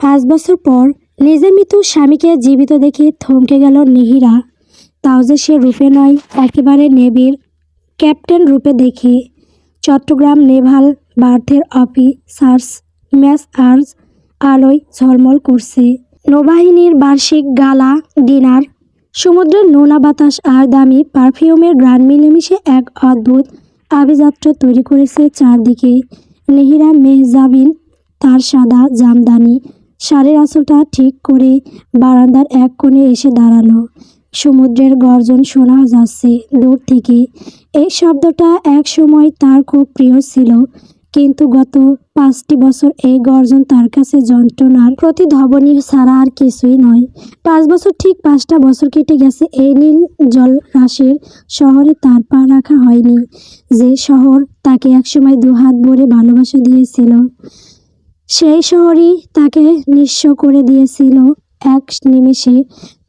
5 বছর পর নিজের মৃত স্বামীকে জীবিত দেখে থমকে গেল নিহিরা। তাও যে সে রূপে নয়, একেবারে নেভির ক্যাপ্টেন রূপে দেখে। চট্টগ্রাম নেভাল বার্থের অফিসার্স ম্যাচ আর্জ আলোয় ঝলমল করছে। নৌবাহিনীর বার্ষিক গালা ডিনার, সমুদ্রের নোনা বাতাস আর দামি পারফিউমের গ্রান মিলেমিশে এক অদ্ভুত আভিজাত্য তৈরি করেছে চারদিকে। নিহিরা মেহজাবিন তার সাদা জামদানি শাড়ির আঁচলটা ঠিক করে বারান্দার এক কোণে এসে দাঁড়ালো। সমুদ্রের গর্জন শোনা যাচ্ছে দূর থেকে। এই শব্দটা এক সময় তার খুব প্রিয় ছিল, কিন্তু গত 5টি বছর এই গর্জন তার কাছে যন্ত্রণার প্রতিধ্বনি ছাড়া আর কিছুই নয়। 5 বছর, ঠিক 5টা বছর কেটে গেছে এই নীল জলরাশির শহরে তার পা রাখা হয়নি। যে শহর তাকে একসময় দুহাত ভরে ভালোবাসা দিয়েছিল, সেই শহরই তাকে নিঃস্ব করে দিয়েছিল এক নিমেষে।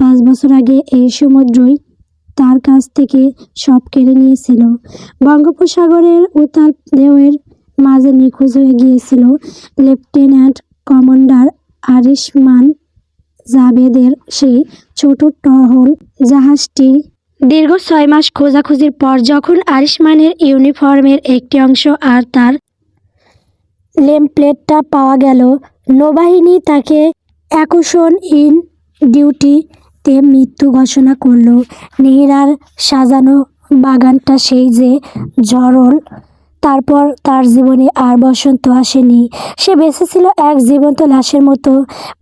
5 বছর আগে এই সমুদ্রই তার কাছ থেকে সব কেড়ে নিয়েছিল। বঙ্গোপসাগরের উত্তাল ঢেউয়ের মাঝে নিখোঁজ হয়ে গিয়েছিল লেফটেন্যান্ট কমান্ডার আরিশমান জাবেদের সেই ছোট টহল জাহাজটি। দীর্ঘ 6 মাস খোঁজাখুঁজির পর যখন আরিশমানের ইউনিফর্মের একটি অংশ আর তার নেমপ্লেটটা পাওয়া গেল, নৌবাহিনী তাকে অ্যাকুশন ইন ডিউটিতে মৃত্যু ঘোষণা করল। নিহিরার সাজানো বাগানটা সেই যে ঝড়ল, তারপর তার জীবনে আর বসন্ত আসেনি। সে বেঁচে ছিল এক জীবন্ত লাশের মতো।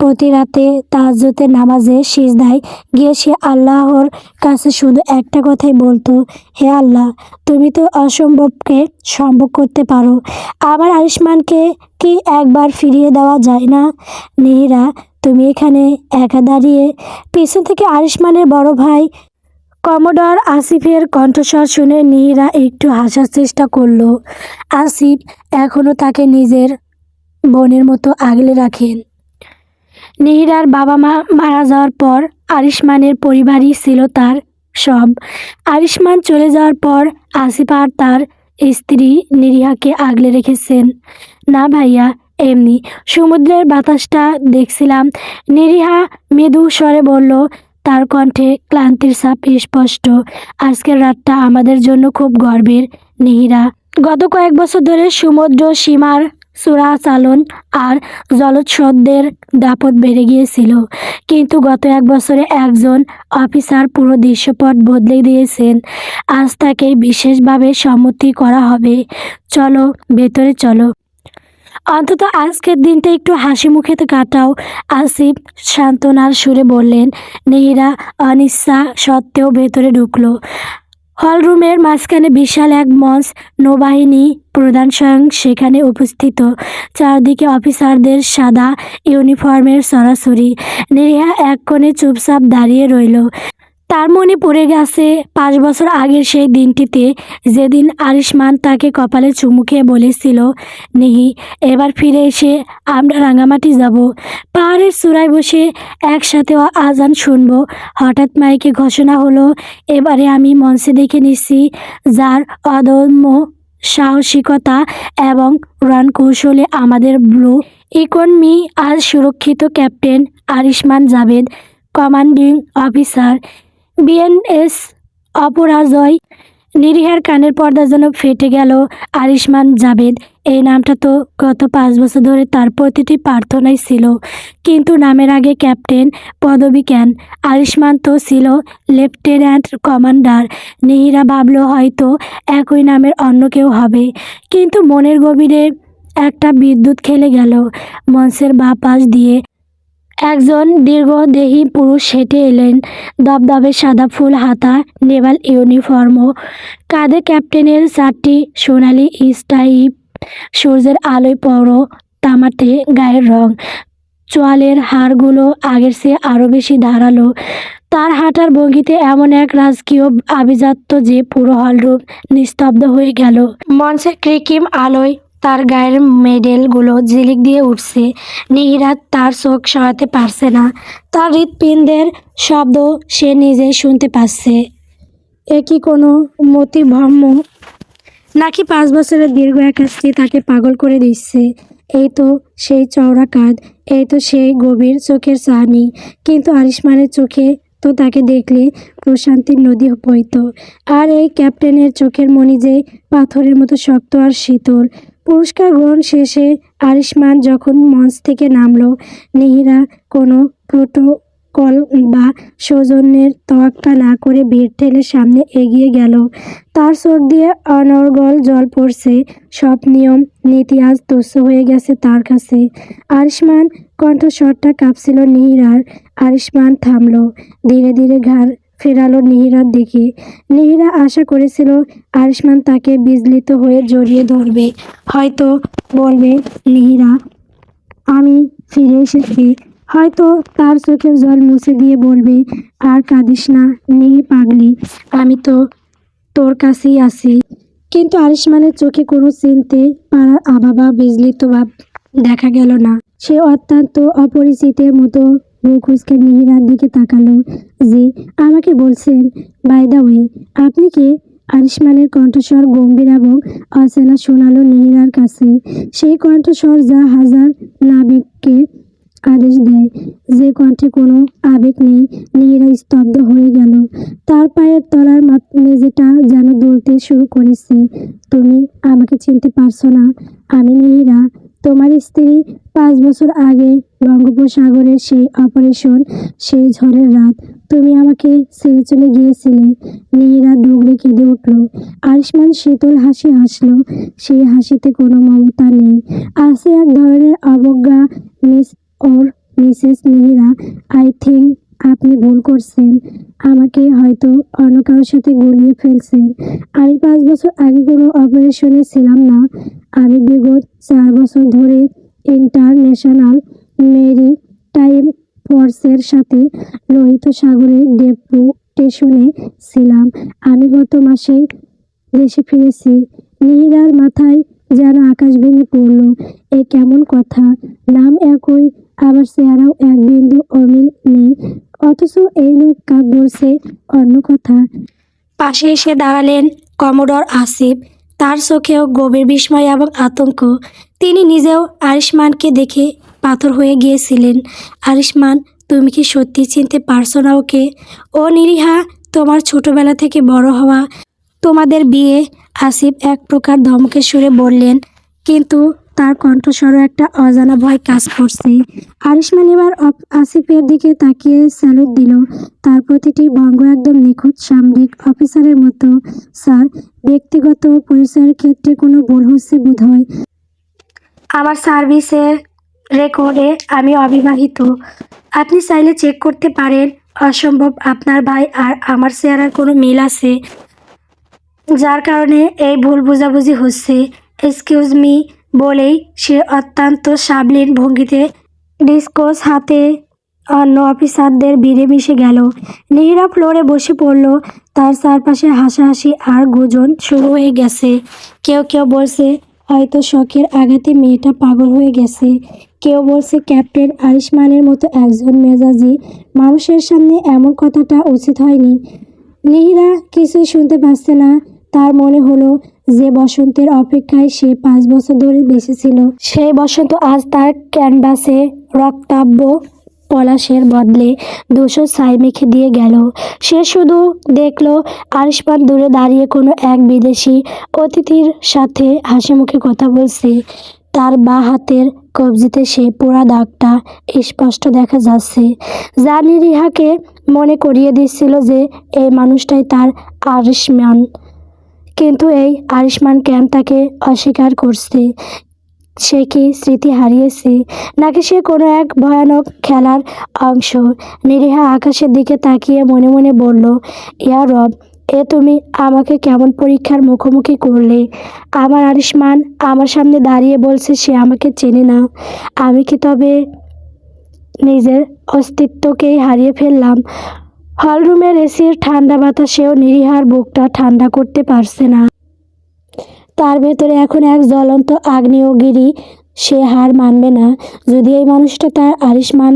প্রতি রাতে তাহাজ্জুদের নামাজে সিজদায় গিয়ে সে আল্লাহর কাছে শুধু একটা কথাই বলতো, হে আল্লাহ, তুমি তো অসম্ভবকে সম্ভব করতে পারো। আমার আরিশমানকে কি একবার ফিরিয়ে দেওয়া যায় না? নিহিরা, তুমি এখানে একা দাঁড়িয়ে। পিছন থেকে আরিশমানের বড় ভাই কমোডর আসিফের কণ্ঠস্বর শুনে নিহিরা একটু হাসার চেষ্টা করল। আসিফ এখনও তাকে নিজের বোনের মতো আগলে রাখেন। নিহিরার বাবা মা মারা যাওয়ার পর আরিশমানের পরিবারই ছিল তার সব। আরিশমান চলে যাওয়ার পর আসিফ আর তার স্ত্রী নিরিহাকে আগলে রেখেছেন। না ভাইয়া, এমনি সমুদ্রের বাতাসটা দেখছিলাম। নিরিহা মৃদু স্বরে বলল, তার কণ্ঠে ক্লান্তির ছাপ স্পষ্ট। আজকের রাতটা আমাদের জন্য খুব গর্বের নিহিরা। গত কয়েক বছর ধরে সমুদ্র সীমার চোরাচালান আর জলস্রোতের দাপট বেড়ে গিয়েছিল, কিন্তু গত 1 বছরে একজন অফিসার পুরো দৃশ্যপট বদলে দিয়েছেন। আজ তাকে বিশেষভাবে সম্মতি করা হবে। চলো ভেতরে চলো, অন্তত আজকের দিনটা একটু হাসি মুখে কাটাও, আসিফ সান্ত্বনার সুরে বললেন। নিহিরা অনিচ্ছা সত্ত্বেও ভেতরে ঢুকলো। হলরুমের মাঝখানে বিশাল এক মঞ্চ, নৌবাহিনী প্রধান স্বয়ং সেখানে উপস্থিত। চারদিকে অফিসারদের সাদা ইউনিফর্মের ছড়াছড়ি। নিরিহা এক কোণে চুপচাপ দাঁড়িয়ে রইল। তার মনে পড়ে গেছে 5 বছর আগের সেই দিনটিতে, যেদিন আরিশমান তাকে কপালে চুমু খেয়ে বলেছিল, নিহি, এবার ফিরে এসে আমরা রাঙামাটি যাব, পাহাড়ের চূড়ায় বসে একসাথে আজান শুনব। হঠাৎ মাইকে ঘোষণা হলো, এবারে আমি মঞ্চে দেখে নিচ্ছি যার অদম্য সাহসিকতা এবং রণকৌশলে আমাদের ব্লু ইকোনমি আজ সুরক্ষিত। Captain Arishman Javed, commanding officer, BNS Aparajoy. নিরিহার কানের পর্দা যেন ফেটে গেল। আরিশমান জাবেদ, এই নামটা তো গত 5 বছর ধরে তার প্রতিটি প্রার্থনাই ছিল, কিন্তু নামের আগে ক্যাপ্টেন পদবী কেন? আরিশমান তো ছিল লেফটেন্যান্ট কমান্ডার। নিহিরা ভাবল হয়তো একই নামের অন্য কেউ হবে, কিন্তু মনের গভীরে একটা বিদ্যুৎ খেলে গেল। মঞ্চের বাঁ পাশ দিয়ে একজন দীর্ঘদেহী পুরুষ হেঁটে এলেন, দবদবে সাদা ফুল হাতা নেভাল ইউনিফর্ম, কাঁধে ক্যাপ্টেনের 4টি সোনালি স্ট্রাইপ। সূর্যের আলোয় পড়ো তামাটে গায়ের রং, চোয়ালের হাড়গুলো আগের চেয়ে আরও বেশি ধারালো। তার হাঁটার ভঙ্গিতে এমন এক রাজকীয় আভিজাত্য যে পুরো হলরুম নিস্তব্ধ হয়ে গেল। মঞ্চের কৃত্রিম আলোয় তার গায়ের মেডেলগুলো ঝিলিক দিয়ে উঠছে। নিহিরা তার চোখ সরাতে পারছে না। তার হৃৎপিণ্ডের শব্দ সে নিজেই শুনতে পাচ্ছে। এ কি কোনো মতিভ্রম, নাকি 5 বছরের দীর্ঘ একাকী তাকে পাগল করে দিচ্ছে? এই তো সেই চওড়া কাঁধ, এই তো সেই গভীর চোখের চাহনি। কিন্তু আরিশমানের চোখে তো তাকে দেখলে প্রশান্তির নদী বইত। আর এই ক্যাপ্টেনের চোখের মণি যে পাথরের মতো শক্ত আর শীতল। পুরস্কার গ্রহণ শেষে আরিশমান যখন মঞ্চ থেকে নামলো, নিহিরা কোনো প্রোটোকল বা সৌজন্যের তোয়াক্কা না করে ভিড় ঠেলে সামনে এগিয়ে গেল। তার চোখ দিয়ে অনর্গল জল পড়ছে। সব নিয়ম নীতি আজ তুচ্ছ হয়ে গেছে তার কাছে। আরিশমান কণ্ঠস্বরটা কাঁপছিল নিহিরার। আরিশমান থামলো, ধীরে ধীরে ঘাড় ফেরালো নিহিরার দিকে। নিহিরা আশা করেছিল আরিশমান তাকে বিচলিত হয়ে জড়িয়ে ধরবে, হয়তো বলবে, নিহিরা আমি ফিরে এসেছি। হয়তো তার চোখের জল মুছে দিয়ে বলবে, আর কাঁদিস না নিহি পাগলি, আমি তো তোর কাছেই আছি। কিন্তু আরিশমানের চোখে কোনো চিনতে পারার আভা বা বিচলিত ভাব দেখা গেল না। সে অত্যন্ত অপরিচিতের মতো মুখ উচকে নিহিরার দিকে তাকালো। জি, আমাকে বলছেন? বাই দ্য ওয়ে, আপনি কে? আরিশমানের কণ্ঠস্বর গম্ভীর এবং অচেনা শোনালো নিহিরার কাছে। সেই কণ্ঠস্বর যা হাজার নাবিককে আদেশ দেয়, যে কণ্ঠে কোনো আবেগ নেই। নিহিরা স্তব্ধ হয়ে গেল। তার পায়ের তলার মেঝেটা যেন দুলতে শুরু করেছে। তুমি আমাকে চিনতে পারছো না? আমি নিহিরা, তোমার স্ত্রী। 5 বছর আগে বঙ্গোপসাগরের সেই অপারেশন, সেই ঝড়ের রাত তুমি আমাকে ছেড়ে চলে গিয়েছিলে। নিহিরা ডুকরে কেঁদে উঠল। আরিশমান শীতল হাসি হাসলো। সেই হাসিতে কোনো মমতা নেই, আছে এক ধরনের অবজ্ঞা। Miss or Mrs Nihira, I think আপনি ভুল করছেন। আমাকে হয়তো অন্য কারোর সাথে গুলিয়ে ফেলছেন। আমি 5 বছর আগে কোনো অপারেশনে ছিলাম না। আমি বিগত 4 বছর ধরে ইন্টারন্যাশনাল মেরিটাইম ফোর্সের সাথে লোহিত সাগরে ডেপুটেশনে ছিলাম। আমি গত মাসেই দেশে ফিরেছি। নিহিরার মাথায় যেন আকাশ ভেঙে পড়ল। এ কেমন কথা? নাম একই, আবার চেহারাও এক বিন্দু অমিল নেই, অথচ এই লোক বলছে অন্য কথা। পাশে এসে দাঁড়ালেন কমোডর আসিফ। তার চোখেও গভীর বিস্ময় এবং আতঙ্ক। তিনি নিজেও আরিশমানকে দেখে পাথর হয়ে গিয়েছিলেন। আরিশমান, তুমি কি সত্যি চিনতে পারছো না ওকে? ও নিরিহা, তোমার ছোটবেলা থেকে বড় হওয়া, তোমাদের বিয়ে। আসিফ এক প্রকার ধমকের সুরে বললেন, কিন্তু তার কণ্ঠস্বরও একটা অজানা ভয় কাজ করছে। আরিশমান এবার আসিফের দিকে তাকিয়ে স্যালুট দিল। তার প্রতিটি ভঙ্গ একদম নিখুঁত সামরিক অফিসারের মতো। স্যার, ব্যক্তিগত পরিচয়ের ক্ষেত্রে কোনো ভুল হচ্ছে বোধহয়। আমার সার্ভিসের রেকর্ডে আমি অবিবাহিত। আপনি চাইলে চেক করতে পারেন। অসম্ভব, আপনার ভাই আর আমার চেহারার কোনো মিল আছে, যার কারণে এই ভুল বোঝাবুঝি হচ্ছে। এক্সকিউজ মি বলেই সে অত্যন্ত সাবলীল ভঙ্গিতে ডিসকোস হাতে অন্য অফিসারদের ভিড়ে মিশে গেল। নিহিরা ফ্লোরে বসে পড়ল। তার চারপাশে হাসাহাসি আর গুঞ্জন শুরু হয়ে গেছে। কেউ কেউ বলছে হয়তো শখের আঘাতে মেয়েটা পাগল হয়ে গেছে। কেউ বলছে ক্যাপ্টেন আরিশমানের মতো একজন মেজাজি মানুষের সামনে এমন কথাটা উচিত হয়নি। নিহিরা কিছুই শুনতে পাচ্ছে না। তার মনে হলো যে বসন্তের অপেক্ষায় সে 5 বছর ধরে বেঁচেছিল, সেই বসন্ত আজ তার ক্যানভাসে রক্তাভ পলাশের বদলে 200 ছাই মেখে দিয়ে গেল। সে শুধু দেখলো আরিশমান দূরে দাঁড়িয়ে কোনো এক বিদেশি অতিথির সাথে হাসি মুখে কথা বলছে। তার বাঁ হাতের কবজিতে সেই পোড়া দাগটা স্পষ্ট দেখা যাচ্ছে, যা নিরিহাকে মনে করিয়ে দিচ্ছিল যে এই মানুষটাই তার আরিশমান। কিন্তু এই আরিশমান কেন তাকে অস্বীকার করছে? সে কি স্মৃতি হারিয়েছে, নাকি সে কোনো এক ভয়ানক খেলার অংশ? নিরিহা আকাশের দিকে তাকিয়ে মনে মনে বলল, ইয়া রব, এ তুমি আমাকে কেমন পরীক্ষার মুখোমুখি করলে? আমার আরিশমান আমার সামনে দাঁড়িয়ে বলছে সে আমাকে চেনে না। আমি কি তবে নিজের অস্তিত্বকেই হারিয়ে ফেললাম? হলরুমের এসির ঠান্ডা বাতাসেও নিরিহার বুকটা ঠান্ডা করতে পারছে না। তার ভেতরে এখন এক জ্বলন্ত আগ্নেয়গিরি। সে হার মানবে না। যদি এই মানুষটা তার আরিশমান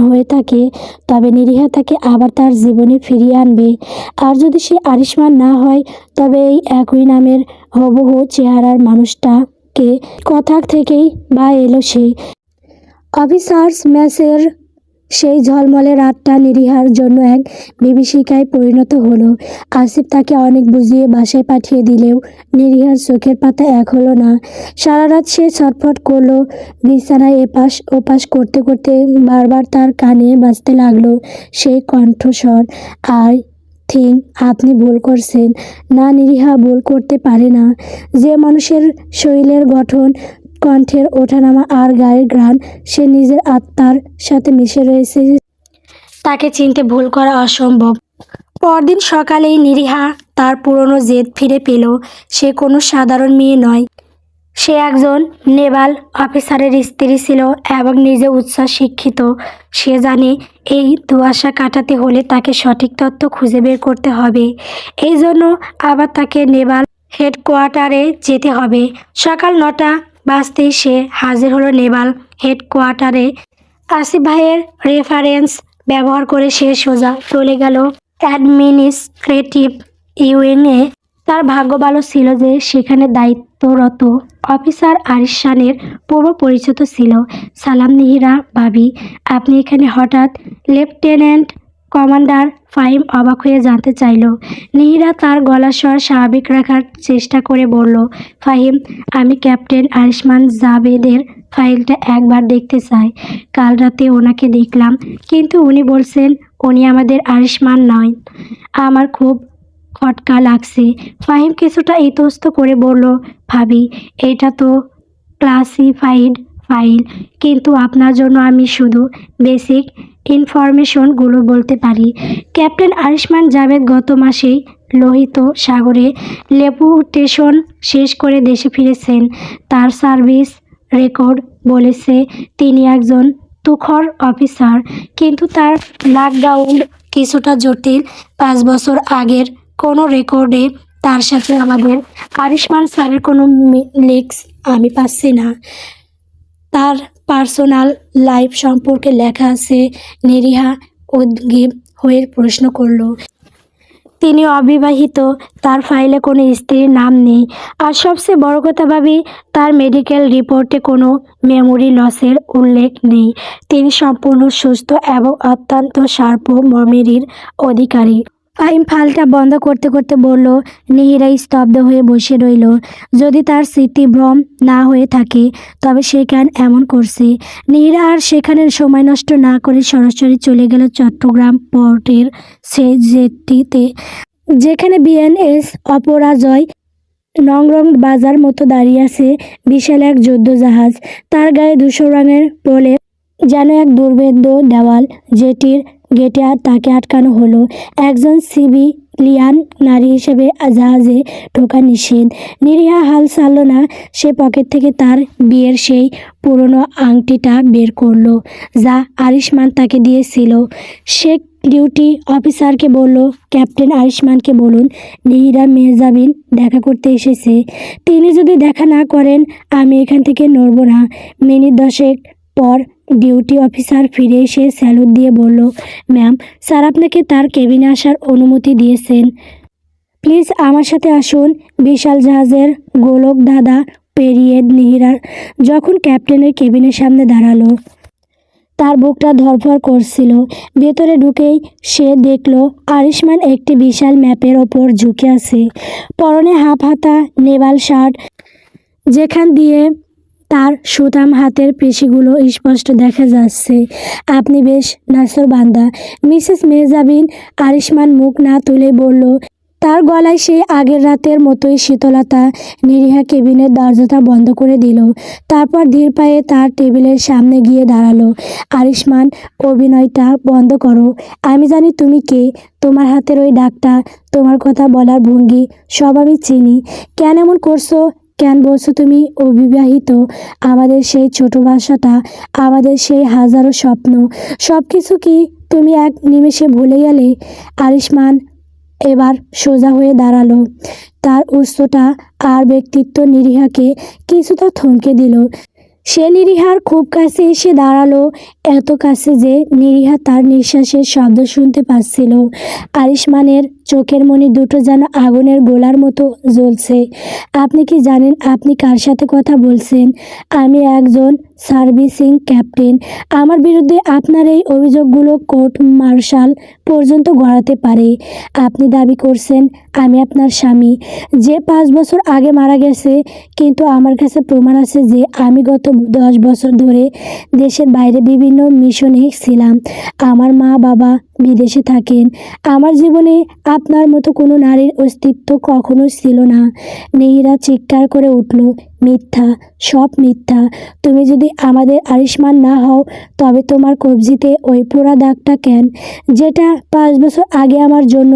হয়ে থাকে, তবে নিরিহা তাকে আবার তার জীবনে ফিরিয়ে আনবে। আর যদি সে আরিশমান না হয়, তবে এই একই নামের হুবহু চেহারার মানুষটাকে কোথা থেকেই বা এলো সে? অফিসার্স ম্যাচের সেই ঝলমলে রাতটা নিরিহার জন্য এক বিভীষিকায় পরিণত হলো। আসিফ তাকে অনেক বুঝিয়ে বাসায় পাঠিয়ে দিলেও নিরিহার চোখের পাতা এক হলো না। সারা রাত সে ছটফট করলো, বিছানায় এপাশ ওপাশ করতে করতে বারবার তার কানে বাজতে লাগলো সেই কণ্ঠস্বর, আই থিঙ্ক আপনি ভুল করছেন। না, নিরিহা ভুল করতে পারে না। যে মানুষের শরীরের গঠন, কণ্ঠের ওঠানামা আর গায়ের ঘ্রাণ সে নিজের আত্মার সাথে মিশে রয়েছে, তাকে চিনতে ভুল করা অসম্ভব। পরদিন সকালেই নিরিহা তার পুরনো জেদ ফিরে পেল। সে কোনো সাধারণ মেয়ে নয়, সে একজন নেভাল অফিসারের স্ত্রী ছিল এবং নিজে উচ্চ শিক্ষিত। সে জানে এই দুয়াশা কাটাতে হলে তাকে সঠিক তথ্য খুঁজে বের করতে হবে। এই জন্য আবার তাকে নেভাল হেডকোয়ার্টারে যেতে হবে। সকাল 9টা বাজতেই সে হাজির হলো নেভাল হেডকোয়ার্টারে। আসিফ ভাইয়ের রেফারেন্স ব্যবহার করে সে সোজা চলে গেল অ্যাডমিনিস্ট্রেটিভ ইউনিয়নে। তার ভাগ্য ভালো ছিল যে সেখানে দায়িত্বরত অফিসার আরিশ খানের পূর্ব পরিচিত ছিল। সালাম নিহিরা ভাবি, আপনি এখানে হঠাৎ? লেফটেন্যান্ট কমান্ডার ফাহিম অবাক হয়ে জানতে চাইল। নিহিরা তার গলার স্বর স্বাভাবিক রাখার চেষ্টা করে বলল, ফাহিম, আমি ক্যাপ্টেন আরিশমান জাভেদের ফাইলটা একবার দেখতে চাই। কাল রাতে ওনাকে দেখলাম, কিন্তু উনি বলছেন উনি আমাদের আরিশমান নয়। আমার খুব খটকা লাগছে। ফাহিম কিছুটা ইতস্ত করে বলল, ভাবি, এটা তো ক্লাসিফাইড ফাইল, কিন্তু আপনার জন্য আমি শুধু বেসিক ইনফরমেশনগুলো বলতে পারি। ক্যাপ্টেন আরিশমান জাভেদ গত মাসেই লোহিত সাগরে লেপুটেশন শেষ করে দেশে ফিরেছেন। তার সার্ভিস রেকর্ড বলেছে তিনি একজন তুখর অফিসার, কিন্তু তার ব্যাকগ্রাউন্ড কিছুটা জটিল। 5 বছর আগের কোনো রেকর্ডে তার সাথে আমাদের আরিশমান স্যারের কোনো লিঙ্কস আমি পাচ্ছি না। তার পার্সোনাল লাইফ সম্পর্কে লেখা আছে। নিরিহা উদ্গ্রীব হয়ে প্রশ্ন করল, তিনি অবিবাহিত, তার ফাইলে কোনো স্ত্রীর নাম নেই, আর সবচেয়ে বড় কথা ভাবি, তার মেডিকেল রিপোর্টে কোনো মেমোরি লসের উল্লেখ নেই। তিনি সম্পূর্ণ সুস্থ এবং অত্যন্ত শার্প মেমোরির অধিকারী। ফাহিম ফাইলটা বন্ধ করতে করতে বলল। নিহিরা স্তব্ধ হয়ে বসে রইল। যদি তার স্মৃতিভ্রম না হয়ে থাকে তবে সে কেন এমন করছে? নিহিরা আর সেখানে সময় নষ্ট না করে সরাসরি চলে গেল চট্টগ্রাম পোর্টের সেই জেটিতে, যেখানে বিএনএস অপরাজয় নংরং বাজার মতো দাঁড়িয়ে আছে বিশাল এক যুদ্ধজাহাজ। তার গায়ে ধূসর রঙের প্রলেপ, যেন এক দুর্ভেদ্য দেওয়াল। জেটির গেটে তাকে আটকানো হলো। একজন সিভিলিয়ান নারী হিসেবে জাহাজে ঢোকা নিষেধ। নিরিহা হাল ছাড়ল না। সে পকেট থেকে তার বিয়ের সেই পুরনো আংটিটা বের করলো, যা আরিশমান তাকে দিয়েছিল। সে ডিউটি অফিসারকে বলল, ক্যাপ্টেন আরিশমানকে বলুন নিহিরা মেহজাবিন দেখা করতে এসেছে। তিনি যদি দেখা না করেন আমি এখান থেকে নড়ব না। মিনিট 10 পর ডিউটি অফিসার ফিরে এসে স্যালুট দিয়ে বলল, ম্যাম, স্যার আপনাকে তার কেবিনে আসার অনুমতি দিয়েছেন। প্লিজ আমার সাথে আসুন। বিশাল জাহাজের গোলক ধাঁধা পেরিয়ে নিহিরা যখন ক্যাপ্টেনের কেবিনের সামনে দাঁড়ালো, তার বুকটা ধড়ফড় করছিল। ভেতরে ঢুকেই সে দেখল আরিশমান একটি বিশাল ম্যাপের ওপর ঝুঁকে আছে। পরনে হাফ হাতা নেভাল শার্ট, যেখান দিয়ে তার সুতাম হাতের পেশিগুলো স্পষ্ট দেখা যাচ্ছে। আপনি বেশ নাছোড়বান্দা, মিসেস মেহজাবিন। আরিশমান মুখ না তুলে বলল, তার গলায় সেই আগের রাতের মতোই শীতলতা। নিরিহা কেবিনের দরজাটা বন্ধ করে দিল। তারপর ধীর পায়ে তার টেবিলের সামনে গিয়ে দাঁড়ালো। আরিশমান, অভিনয়টা বন্ধ করো। আমি জানি তুমি কে। তোমার হাতের ওই ডাকটা, তোমার কথা বলার ভঙ্গি, সব আমি চিনি। কেন এমন করছো? কেন বলছো তুমি অবিবাহিত? আমাদের সেই ছোট বাসাটা, আমাদের সেই হাজারো স্বপ্ন, সব কিছু কি তুমি এক নিমেষে ভুলে গেলে? আরিশমান এবার সোজা হয়ে দাঁড়ালো। তার উচ্চতা আর ব্যক্তিত্ব নিরিহাকে কিছুটা থমকে দিল। সে নিরিহার খুব কাছে এসে দাঁড়ালো, এত কাছে যে নিরিহা তার নিঃশ্বাসের শব্দ শুনতে পাচ্ছিল। আরিশমানের চোখের মণি দুটো যেন আগুনের গোলার মতো জ্বলছে। আপনি কি জানেন আপনি কার সাথে কথা বলছেন? আমি একজন সার্ভিসিং ক্যাপ্টেন। আমার বিরুদ্ধে আপনার এই অভিযোগগুলো কোর্ট মার্শাল পর্যন্ত গড়াতে পারে। আপনি দাবি করছেন আমি আপনার স্বামী, যে 5 বছর আগে মারা গেছে, কিন্তু আমার কাছে প্রমাণ আছে যে আমি গত 10 বছর ধরে দেশের বাইরে বিভিন্ন মিশনে ছিলাম। আমার মা বাবা বিদেশে থাকেন। আমার জীবনে আপনার মতো কোনো নারীর অস্তিত্ব কখনো ছিল না। নেহিরা চিৎকার করে উঠল, মিথ্যা, সব মিথ্যা। তুমি যদি আমাদের আয়ুষ্মান না হও, তবে তোমার কবজিতে ওই পোড়া দাগটা কেন, যেটা 5 বছর আগে আমার জন্য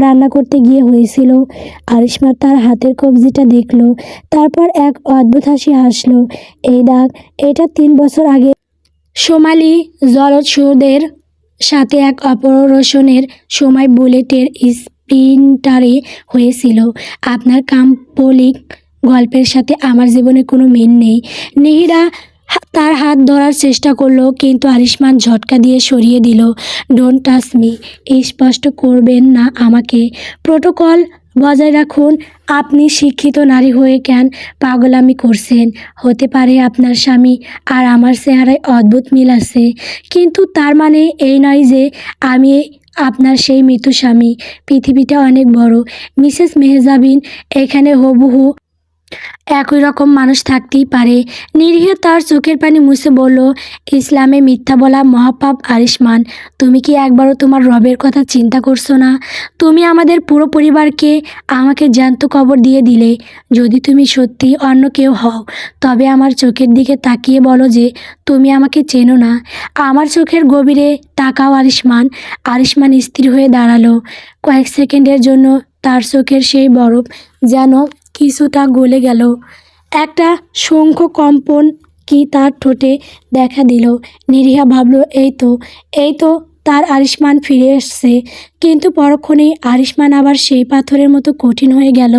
রান্না করতে গিয়ে হয়েছিল? আয়ুষ্মান তার হাতের কবজিটা দেখলো, তারপর এক অদ্ভুত হাসি হাসলো। এই দাগ, এটা 3 বছর আগে সোমালি জলদস্যুদের সাথে এক অপারেশনের সময় বুলেটের স্প্লিন্টারে হয়েছিল। আপনার কাম্পলিক গল্পের সাথে আমার জীবনে কোনো মিল নেই। নেহিরা তার হাত ধরার চেষ্টা করলো, কিন্তু আয়ুষ্মান ঝটকা দিয়ে সরিয়ে দিল। ডোন্ট টাচ মি, স্পষ্ট করবেন না আমাকে, প্রোটোকল বজায় রাখুন। আপনি শিক্ষিত নারী হয়ে কেন পাগলামি করছেন? হতে পারে আপনার স্বামী আর আমার চেহারায় অদ্ভুত মিল আছে, কিন্তু তার মানে এই নয় যে আমি আপনার সেই মৃত্যু স্বামী। পৃথিবীটা অনেক বড় মিসেস মেহজাবিন, এখানে হুবহু একই রকম মানুষ থাকতেই পারে। নিরীহ তার চোখের পানি মুছে বলল, ইসলামে মিথ্যা বলা মহাপাপ। আয়ুষ্মান, তুমি কি একবারও তোমার রবের কথা চিন্তা করছো না? তুমি আমাদের পুরো পরিবারকে আমাকে জ্যান্ত কবর দিয়ে দিলে। যদি তুমি সত্যি অন্য কেউ হও, তবে আমার চোখের দিকে তাকিয়ে বলো যে তুমি আমাকে চেনো না। আমার চোখের গভীরে তাকাও আয়ুষ্মান। আয়ুষ্মান স্থির হয়ে দাঁড়ালো। কয়েক সেকেন্ডের জন্য তার চোখের সেই বরফ যেন কিছুটা গলে গেল। একটা শঙ্খ কম্পন কি তার ঠোঁটে দেখা দিল। নিরীহা ভাবল, এই তো তার আয়ুষ্মান ফিরে এসছে। কিন্তু পরক্ষণেই আয়ুষ্মান আবার সেই পাথরের মতো কঠিন হয়ে গেল।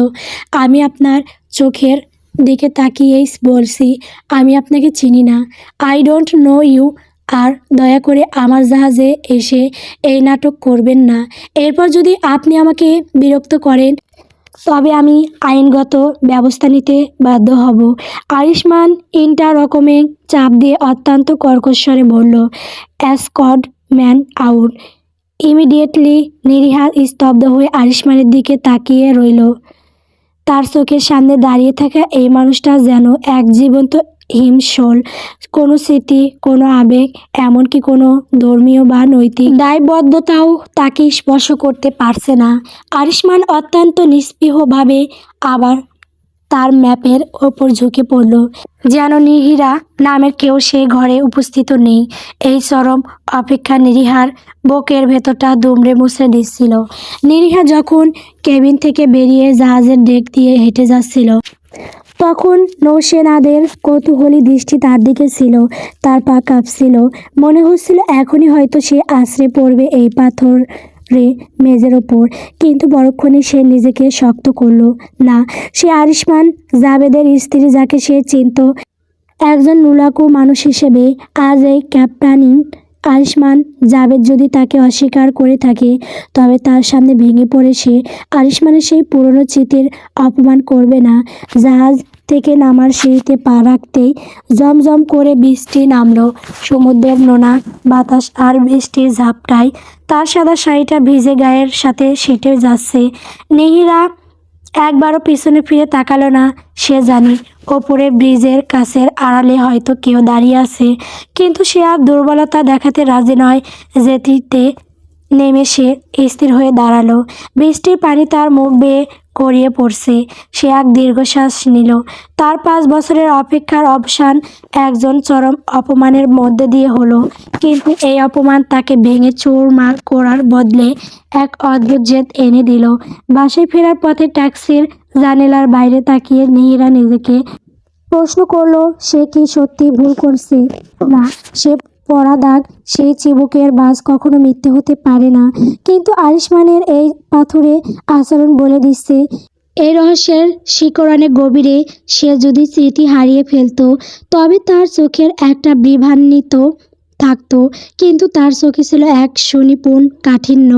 আমি আপনার চোখের দিকে তাকিয়েই বলছি, আমি আপনাকে চিনি না। I don't know you. আর দয়া করে আমার জাহাজে এসে এই নাটক করবেন না। এরপর যদি আপনি আমাকে বিরক্ত করেন, তবে আমি আইনগত ব্যবস্থা নিতে বাধ্য হব। আয়ুষ্মান ইন্টা রকমে চাপ দিয়ে অত্যন্ত কর্কশ্বরে বলল, অ্যাসকর্ট ম্যান আউট ইমিডিয়েটলি। নিরীহা স্তব্ধ হয়ে আয়ুষ্মানের দিকে তাকিয়ে রইল। তার চোখের সামনে দাঁড়িয়ে থাকা এই মানুষটা যেন এক জীবন্ত হিমশোল। কোনো স্মৃতি, কোনো আবেগ, এমনকি কোনো ধর্মীয় বা নৈতিক দায়বদ্ধতাও তাকে স্পর্শ করতে পারছে না। আয়ুষ্মান অত্যন্ত নিস্পৃহভাবে আবার তার ম্যাপের ওপর ঝুঁকে পড়ল, যেন নিহিরা নামের কেউ সে ঘরে উপস্থিত নেই। এই চরম অপেক্ষা নিরীহার বুকের ভেতরটা দুমড়ে মুচড়ে দিচ্ছিল। নিরীহা যখন কেবিন থেকে বেরিয়ে জাহাজের ডেক দিয়ে হেঁটে যাচ্ছিল, তখন নৌসেনাদের কৌতূহলী দৃষ্টি তার দিকে ছিল। তার পা কাঁপছিল, মনে হচ্ছিল এখনই হয়তো সে আছড়ে পড়বে এই পাথরে মেঝের ওপর। কিন্তু পরক্ষণে সে নিজেকে শক্ত করল। না, সে আয়ুষ্মান জাভেদের স্ত্রী, যাকে সে চিনত একজন লুলাকু মানুষ হিসেবে। আজ এই ক্যাপ্টেনিং আয়ুষ্মান জাভেদ যদি তাকে অস্বীকার করে থাকে, তবে তার সামনে ভেঙে পড়ে সে আয়ুষ্মানের সেই পুরনো চিতের অপমান করবে না। জাহাজ থেকে নামার সিঁড়িতে পা রাখতেই জমজম করে বৃষ্টি নামলো। সমুদ্রের নোনা বাতাস আর বৃষ্টির ঝাপটায় তার সাদা শাড়িটা ভিজে গায়ের সাথে সেঁটে যাচ্ছে। নেহিরা একবারও পিছনে ফিরে তাকালো না। সে জানে ওপরে ব্রিজের কাছের আড়ালে হয়তো কেউ দাঁড়িয়ে আছে, কিন্তু সে আর দুর্বলতা দেখাতে রাজি নয়। যেটিতে নেমে সে স্থির হয়ে দাঁড়ালো। বৃষ্টির পানি তার মুখ বেয়ে গড়িয়ে পড়ছে। সে এক দীর্ঘশ্বাস নিল। তার 5 বছরের অপেক্ষার অবসান একজন চরম অপমানের মধ্যে দিয়ে হলো, কিন্তু এই অপমান তাকে ভেঙে চুরমার করার বদলে এক অদ্ভুত জেদ এনে দিল। বাসায় ফেরার পথে ট্যাক্সির জানালার বাইরে তাকিয়ে নিহিরা নিজেকে প্রশ্ন করলো, সে কি সত্যি ভুল করছে? না, সে পড়া দাগ, সেই চিবুকের বাজ কখনো মিথ্যে হতে পারে না। কিন্তু আয়ুষ্মানের এই পাথুরে আচরণ বলে দিচ্ছে, এই রহস্যের শিকড় অনেক গভীরে। সে যদি স্মৃতি হারিয়ে ফেলতো, তবে তার চোখের একটা বিভ্রান্বিত থাকতো, কিন্তু তার চোখে ছিল এক সুনিপুণ কাঠিন্য।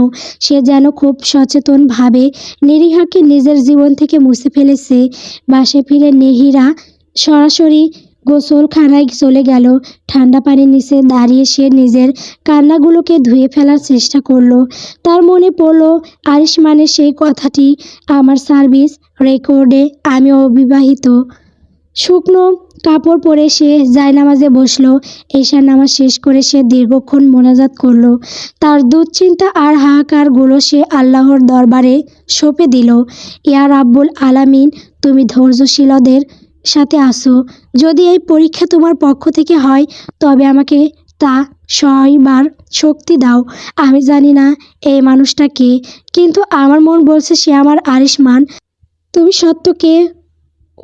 সে যেন খুব সচেতনভাবে নিরীহাকে নিজের জীবন থেকে মুছে ফেলেছে। বাসে ফিরে নেহিরা সরাসরি গোসলখানায় চলে গেল। ঠান্ডা পানির নিচে দাঁড়িয়ে সে নিজের কান্নাগুলোকে ধুয়ে ফেলার চেষ্টা করলো। তার মনে পড়ল আরিশমানের সেই কথাটি, আমার সার্ভিস রেকর্ডে আমি অবিবাহিত। শুকনো কাপড় পরে সে জায়নামাজে বসলো। এশার নামাজ শেষ করে সে দীর্ঘক্ষণ মোনাজাত করলো। তার দুশ্চিন্তা আর হাহাকারগুলো সে আল্লাহর দরবারে সঁপে দিল। ইয়া রাব্বুল আলামিন, তুমি ধৈর্যশীলদের সাথে আসো। যদি এই পরীক্ষা তোমার পক্ষ থেকে হয় তবে আমাকে তা সইবার শক্তি দাও। আমি জানি না এই মানুষটা কে, কিন্তু আমার মন বলছে সে আমার আরিশমান। তুমি সত্যকে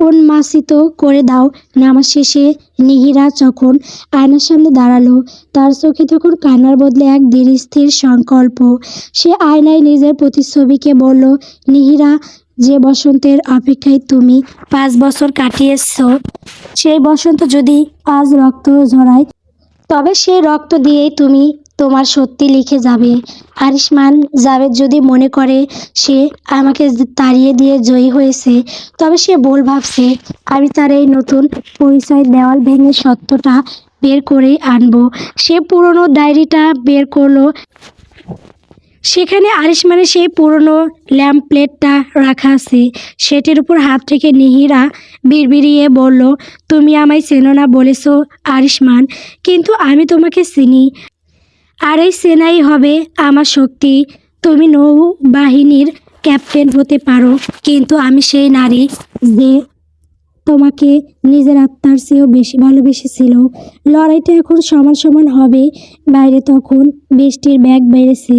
উন্মাসিত করে দাও। নামাজ শেষে নিহিরা যখন আয়নার সামনে দাঁড়ালো, তার চোখে তখন কান্নার বদলে এক দৃঢ়স্থির সংকল্প। সে আয়নায় নিজের প্রতিচ্ছবিকে বলল, নিহিরা, যে বসন্তের অপেক্ষায় তুমি 5 বছর কাটিয়েছো, সেই বসন্ত যদি আজ রক্ত ঝরায় তবে সেই রক্ত দিয়েই তুমি তোমার সত্যি লিখে যাবে। আরিশমান জাভেদ যদি মনে করে সে আমাকে তাড়িয়ে দিয়ে জয়ী হয়েছে, তবে সে ভুল ভাবছে। আমি তার এই নতুন পরিচয় দেওয়াল ভেঙে সত্যটা বের করেই আনবো। সে পুরনো ডায়েরিটা বের করলো। সেখানে আরিশমানের সেই পুরনো ল্যাম্পপ্লেটটা রাখা আছে। সেটির উপর হাত রেখে নিহিরা বিড়বিড়িয়ে বলল, তুমি আমায় চেনো না বলেছ আরিশমান, কিন্তু আমি তোমাকে চিনি। আর এই চেনাই হবে আমার শক্তি। তুমি নৌবাহিনীর ক্যাপ্টেন হতে পারো, কিন্তু আমি সেই নারী যে তোমাকে নিজের আত্মার চেয়েও বেশি ভালোবেসেছিল। লড়াইটা এখন সমান সমান হবে। বাইরে তখন বৃষ্টির বেগ বেড়েছে।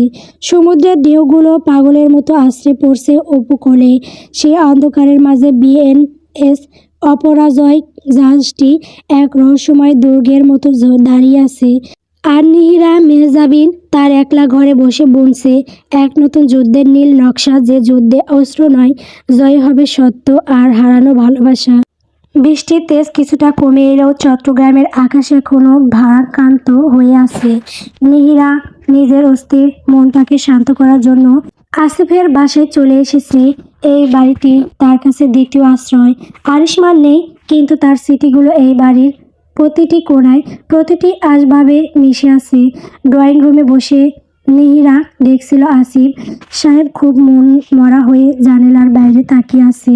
সমুদ্রের ঢেউগুলো পাগলের মতো আছড়ে পড়ছে উপকূলে। সেই অন্ধকারের মাঝে বিএনএস অপরাজয় জাহাজটি এক রহস্যময় দুর্গের মতো দাঁড়িয়ে আছে। আর নিহিরা মেহজাবিন তার একলা ঘরে বসে বুনছে এক নতুন যুদ্ধের নীল নকশা, যে যুদ্ধে অস্ত্র নয়, জয় হবে সত্য আর হারানো ভালোবাসা। বৃষ্টির তেজ কিছুটা কমে এলেও চট্টগ্রামের আকাশ এখনো ভারাক্রান্ত হয়ে আছে। নিহিরা নিজের অস্থির মনটাকে শান্ত করার জন্য আসিফের বাসায় চলে এসেছে। এই বাড়িটি তার কাছে দ্বিতীয় আশ্রয়। আরিশমান নেই, কিন্তু তার স্মৃতিগুলো এই বাড়ির প্রতিটি কোণায়, প্রতিটি আসবাবে মিশে আছে। ড্রয়িং রুমে বসে নিহিরা দেখছিল আসিফ সাহেব খুব মন মরা হয়ে জানালার বাইরে তাকিয়ে আছে।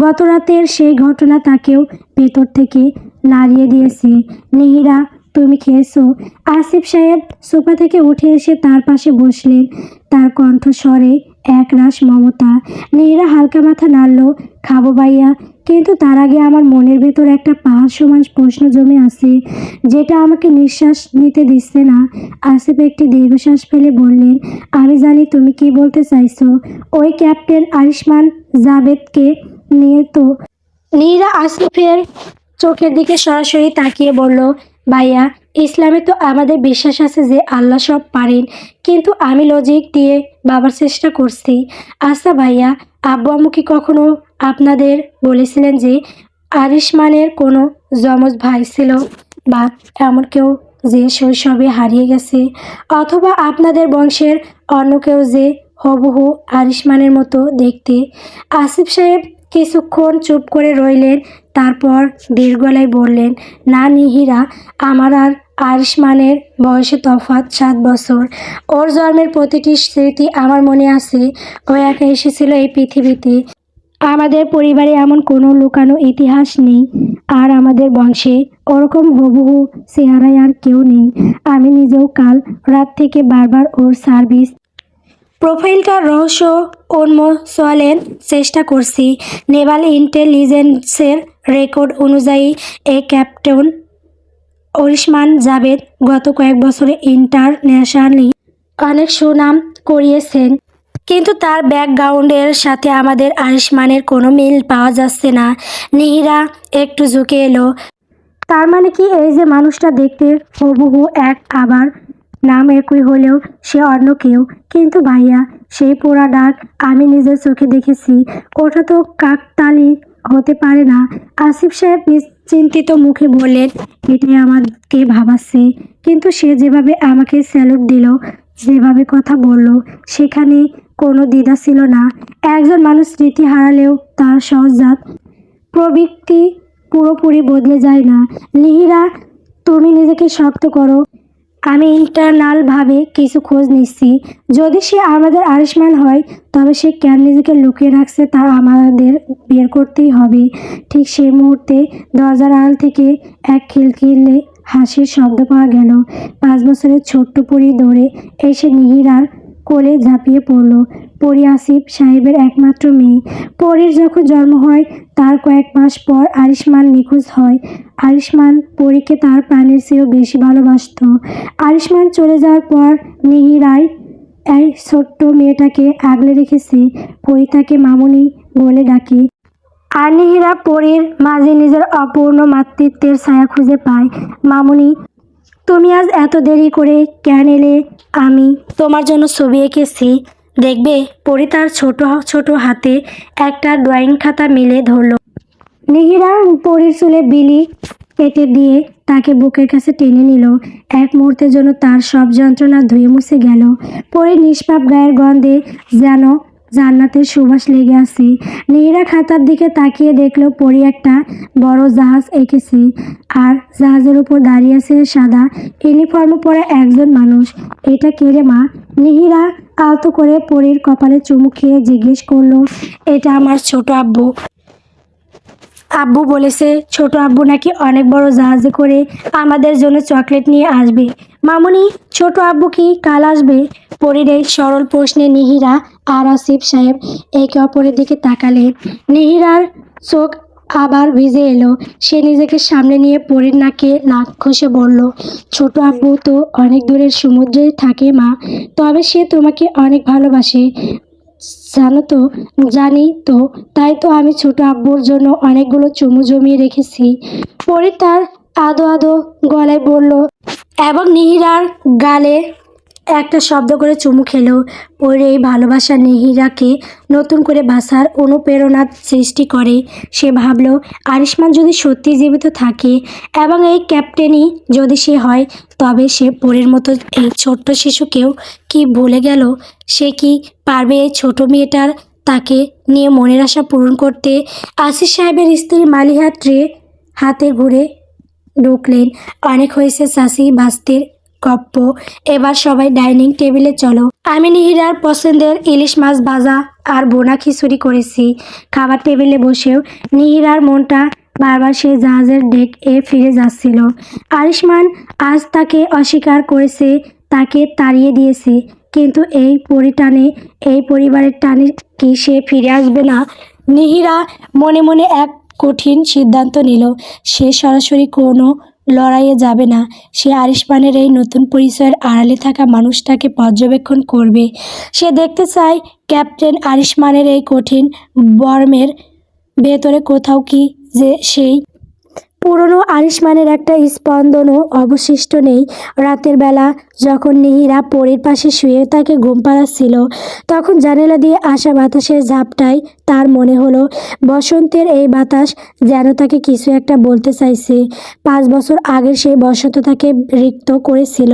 গত রাতের সেই ঘটনা তাকেও ভেতর থেকে নাড়িয়ে দিয়েছে। নিহিরা, তুমি খেয়েছো? আসিফ সাহেব সোফা থেকে উঠে এসে তার পাশে বসলেন। তার কণ্ঠস্বরে একরাশ মমতা। নিহিরা হালকা মাথা নাড়ল। খাবো ভাইয়া, কিন্তু তার আগে আমার মনের ভেতর একটা পাহাড় সমান প্রশ্ন জমে আছে, যেটা আমাকে নিঃশ্বাস নিতে দিচ্ছে না। আসিফ একটি দীর্ঘশ্বাস ফেলে বললেন, আমি জানি তুমি কি বলতে চাইছো। ওই ক্যাপ্টেন আরিশমান জাভেদকে নিয়ে তো? নীরা আসিফের চোখের দিকে সরাসরি তাকিয়ে বলল, ভাইয়া, ইসলামে তো আমাদের বিশ্বাস আছে যে আল্লাহ সব পারেন, কিন্তু আমি লজিক দিয়ে ভাবার চেষ্টা করছি। আচ্ছা ভাইয়া, আব্বু আম্মু কি কখনো আপনাদের বলেছিলেন যে আরিশমানের কোনো যমজ ভাই ছিল, বা এমন কেউ যে শৈশবে হারিয়ে গেছে, অথবা আপনাদের বংশের অন্য কেউ যে হুবহু আরিশমানের মতো দেখতে? আসিফ সাহেব কিছুক্ষণ চুপ করে রইলেন, তারপর দীর্ঘ গলায় বললেন, না নিহিরা, আমার আর আরিশমানের বয়সে তফাৎ 7 বছর। ওর জন্মের প্রতিটি স্মৃতি আমার মনে আছে। ও একা এসেছিল এই পৃথিবীতে। আমাদের পরিবারে এমন কোনো লুকানো ইতিহাস নেই, আর আমাদের বংশে ওরকম হুবহু চেহারায় আর কেউ নেই। আমি নিজেও কাল রাত থেকে বারবার ওর সার্ভিস প্রোফাইলটার রহস্য উন্মোচনের চেষ্টা করছি। নেভাল ইন্টেলিজেন্সের রেকর্ড অনুযায়ী এই ক্যাপ্টেন আরিশমান জাভেদ গত কয়েক বছরে ইন্টারন্যাশনালি অনেক সুনাম করিয়েছেন, কিন্তু তার ব্যাকগ্রাউন্ডের সাথে আমাদের আরিশমানের কোনো মিল পাওয়া যাচ্ছে না। নিহিরা একটু ঝুঁকে এলো। তার মানে কি এই যে মানুষটা দেখতে হুবহু এক, আবার নাম একই হলেও সে অন্য কেউ? কিন্তু ভাইয়া, সেই পোড়া ডাক আমি নিজের চোখে দেখেছি। ওটা তো কাকতালি হতে পারে না। আসিফ সাহেব চিন্তিত মুখে বললেন, এটাই আমাকে ভাবাচ্ছে। কিন্তু সে যেভাবে আমাকে স্যালুট দিল, যেভাবে কথা বলল, সেখানে কোনো দ্বিধা ছিল না। একজন মানুষ স্মৃতি হারালেও তার সহজাত প্রবৃত্তি পুরোপুরি বদলে যায় না। নিহিরা, তুমি নিজেকে শক্ত করো। আমি ইন্টারনালভাবে কিছু খোঁজ নিচ্ছি। যদি সে আমাদের আয়ুষ্মান হয়, তবে সে কেন নিজেকে লুকিয়ে রাখছে তা আমাদের বের করতেই হবে। ঠিক সেই মুহূর্তে দরজার আড়াল থেকে এক খিলখিলে হাসির শব্দ পাওয়া গেল। 5 বছরের ছোট্ট পরী দৌড়ে এসে নিহিরার কোলে ঝাঁপিয়ে পড়ল। পরী আসিফ সাহেবের একমাত্র মেয়ে। পরীর যখন জন্ম হয় তার কয়েক মাস পর আয়ুষ্মান নিখোঁজ হয়। আয়ুষ্মান পরীকে তার প্রাণের চেয়েও বেশি ভালোবাসতো। আয়ুষ্মান চলে যাওয়ার পর নিহিরাই এই ছোট্ট মেয়েটাকে আগলে রেখেছে। পরী তাকে মামুনি বলে ডাকে। আর নিহিরা পরীর মাঝে নিজের অপূর্ণ মাতৃত্বের ছায়া খুঁজে পায়। মামুনি, তুমি আজ এত দেরি করে কেন এলে? আমি তোমার জন্য ছবি এঁকেছি, দেখবে? পরী তার ছোট ছোট হাতে একটা ড্রয়িং খাতা মেলে ধরল। নিহিরা পরীর চুলে বিলি কেটে দিয়ে তাকে বুকের কাছে টেনে নিল। এক মুহূর্তের জন্য তার সব যন্ত্রণা ধুয়ে মুছে গেল। পরীর নিষ্পাপ গায়ের গন্ধে যেন জান্নাতের সুবাস লেগে আছে। নিহিরা খাতার দিকে তাকিয়ে দেখল পরী একটা বড় জাহাজ এঁকেছে, আর জাহাজের উপর দাঁড়িয়ে আছে সাদা ইউনিফর্ম পরা একজন মানুষ। এটা কে রে মা? নিহিরা আলতো করে পরীর কপালে চুমু খেয়ে জিজ্ঞেস করলো। এটা আমার ছোট আব্বু। আব্বু বলেছে ছোট আব্বু নাকি অনেক বড় জাহাজে করে আমাদের জন্য চকলেট নিয়ে আসবে। মামুনি, ছোট আব্বু কি কাল আসবে? পরীর এই সরল প্রশ্নে নিহিরা আর আসিফ সাহেব একে অপরের দিকে তাকালেন। নিহিরার চোখ আবার ভিজে এলো। সে নিজেকে সামনে নিয়ে পরীর নাকে নাক ঘষে বলল, ছোট আব্বু তো অনেক দূরের সমুদ্রে থাকে মা, তবে সে তোমাকে অনেক ভালোবাসে। জানো তো? জানি তো, তাই তো আমি ছোট আব্বুর জন্য অনেকগুলো চুমু জমিয়ে রেখেছি। পরে তার আদো আদো গলায় বলল, এবং নিহিরার গালে একটা শব্দ করে চুমু খেলো। পরে এই ভালোবাসা নিহিরাকে নতুন করে বাঁচার অনুপ্রেরণা সৃষ্টি করে। সে ভাবল, আয়ুষ্মান যদি সত্যি জীবিত থাকে এবং এই ক্যাপ্টেনই যদি সে হয়, তবে সে পরীর মতো এই ছোট্ট শিশুকেও কি ভুলে গেল? সে কি পারবে এই ছোট মেয়েটার তাকে নিয়ে মনের আশা পূরণ করতে? আসিফ সাহেবের স্ত্রী মালিহা ট্রে হাতে ঘুরে ঢুকলেন। অনেক হয়েছে চাষি বাস্তির গপ্প, এবার সবাই ডাইনিং টেবিলে চলো। আমি নিহিরার পছন্দের ইলিশ মাছ ভাজা আর বোনা খিচুড়ি করেছি। খাবার টেবিলে বসেও নিহিরার মনটা বারবার সেই জাহাজের ডেক এ ফিরে যাচ্ছিল। আয়ুষ্মান আজ তাকে অস্বীকার করেছে, তাকে তাড়িয়ে দিয়েছে, কিন্তু এই পরিটানে, এই পরিবারের টানে কি সে ফিরে আসবে না? নিহিরা মনে মনে এক কঠিন সিদ্ধান্ত নিল। সে সরাসরি কোনো লড়াইয়ে যাবে না। সে আয়ুষ্মানের এই নতুন পরিচয়ের আড়ালে থাকা মানুষটাকে পর্যবেক্ষণ করবে। সে দেখতে চায় ক্যাপ্টেন আয়ুষ্মানের এই কঠিন বর্মের ভেতরে কোথাও কি যে সেই পুরনো আয়ুষ্মানের একটা স্পন্দনও অবশিষ্ট নেই। রাতের বেলা যখন নিহিরা পরীর পাশে শুয়ে তাকে ঘুম পাড়াচ্ছিল, তখন জানালা দিয়ে আসা বাতাসের ঝাপটায় তার মনে হলো বসন্তের এই বাতাস যেন তাকে কিছু একটা বলতে চাইছে। 5 বছর আগের সেই বসন্ত তাকে রিক্ত করেছিল,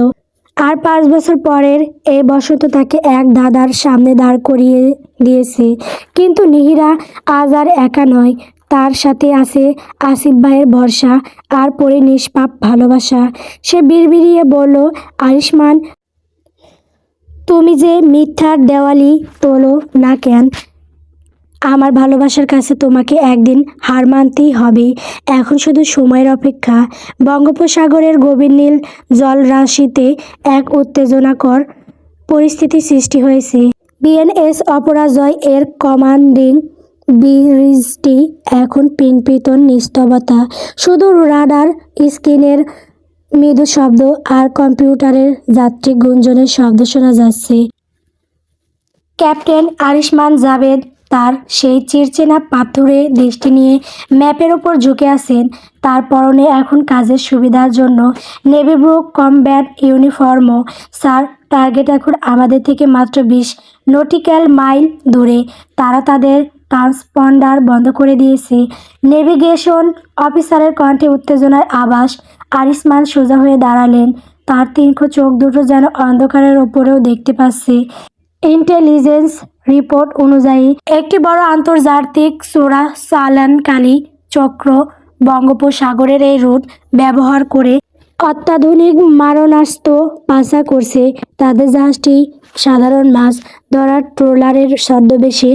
আর 5 বছর পরের এই বসন্ত তাকে এক দাদার সামনে দাঁড় করিয়ে দিয়েছে। কিন্তু নিহিরা আজ আর একা নয়। তার সাথে আছে আসিফ ভাইয়ের ভরসা আর পরে নিষ্পাপ ভালোবাসা। সে বিড়বিড়িয়ে বলল, আয়ুষ্মান, তুমি যে মিথ্যার দেওয়ালি তোলো না কেন, আমার ভালোবাসার কাছে তোমাকে একদিন হার মানতেই হবে। এখন শুধু সময়ের অপেক্ষা। বঙ্গোপসাগরের গভীর নীল জলরাশিতে এক উত্তেজনাকর পরিস্থিতি সৃষ্টি হয়েছে। বিএনএস অপরাজয় এর কমান্ডিং ব্রিজটি এখন পিনপিতন নিস্তব্ধতা। শুধু রাডার স্ক্রিনের মৃদু শব্দ আর কম্পিউটারের যাত্রী গুঞ্জনের শব্দ শোনা যাচ্ছে। ক্যাপ্টেন আয়ুষ্মান জাভেদ তার সেই চিরচেনা পাথুরে দৃষ্টি নিয়ে ম্যাপের ওপর ঝুঁকে আছেন। তার পরনে এখন কাজের সুবিধার জন্য নেভি ব্লু কমব্যাট ইউনিফর্মও। স্যার, টার্গেট এখন আমাদের থেকে মাত্র 20 নটিক্যাল মাইল দূরে। তারা তাদের ট্রান্সপন্ডার বন্ধ করে দিয়েছে। নেভিগেশন অফিসারের কণ্ঠে উত্তেজনার আভাস। আয়ুষ্মান সোজা হয়ে দাঁড়ালেন। তার তীক্ষ্ণ চোখ দুটো যেন অন্ধকারের ওপরেও দেখতে পাচ্ছে। ইন্টেলিজেন্স রিপোর্ট অনুযায়ী একটি বড় আন্তর্জাতিক চোরাচালানকারী চক্র বঙ্গোপসাগরের এই রুট ব্যবহার করে অত্যাধুনিক মারণাস্ত্র পাচার করছে। তাদের জাহাজটি সাধারণ মাছ ধরার ট্রলারের ছদ্মবেশে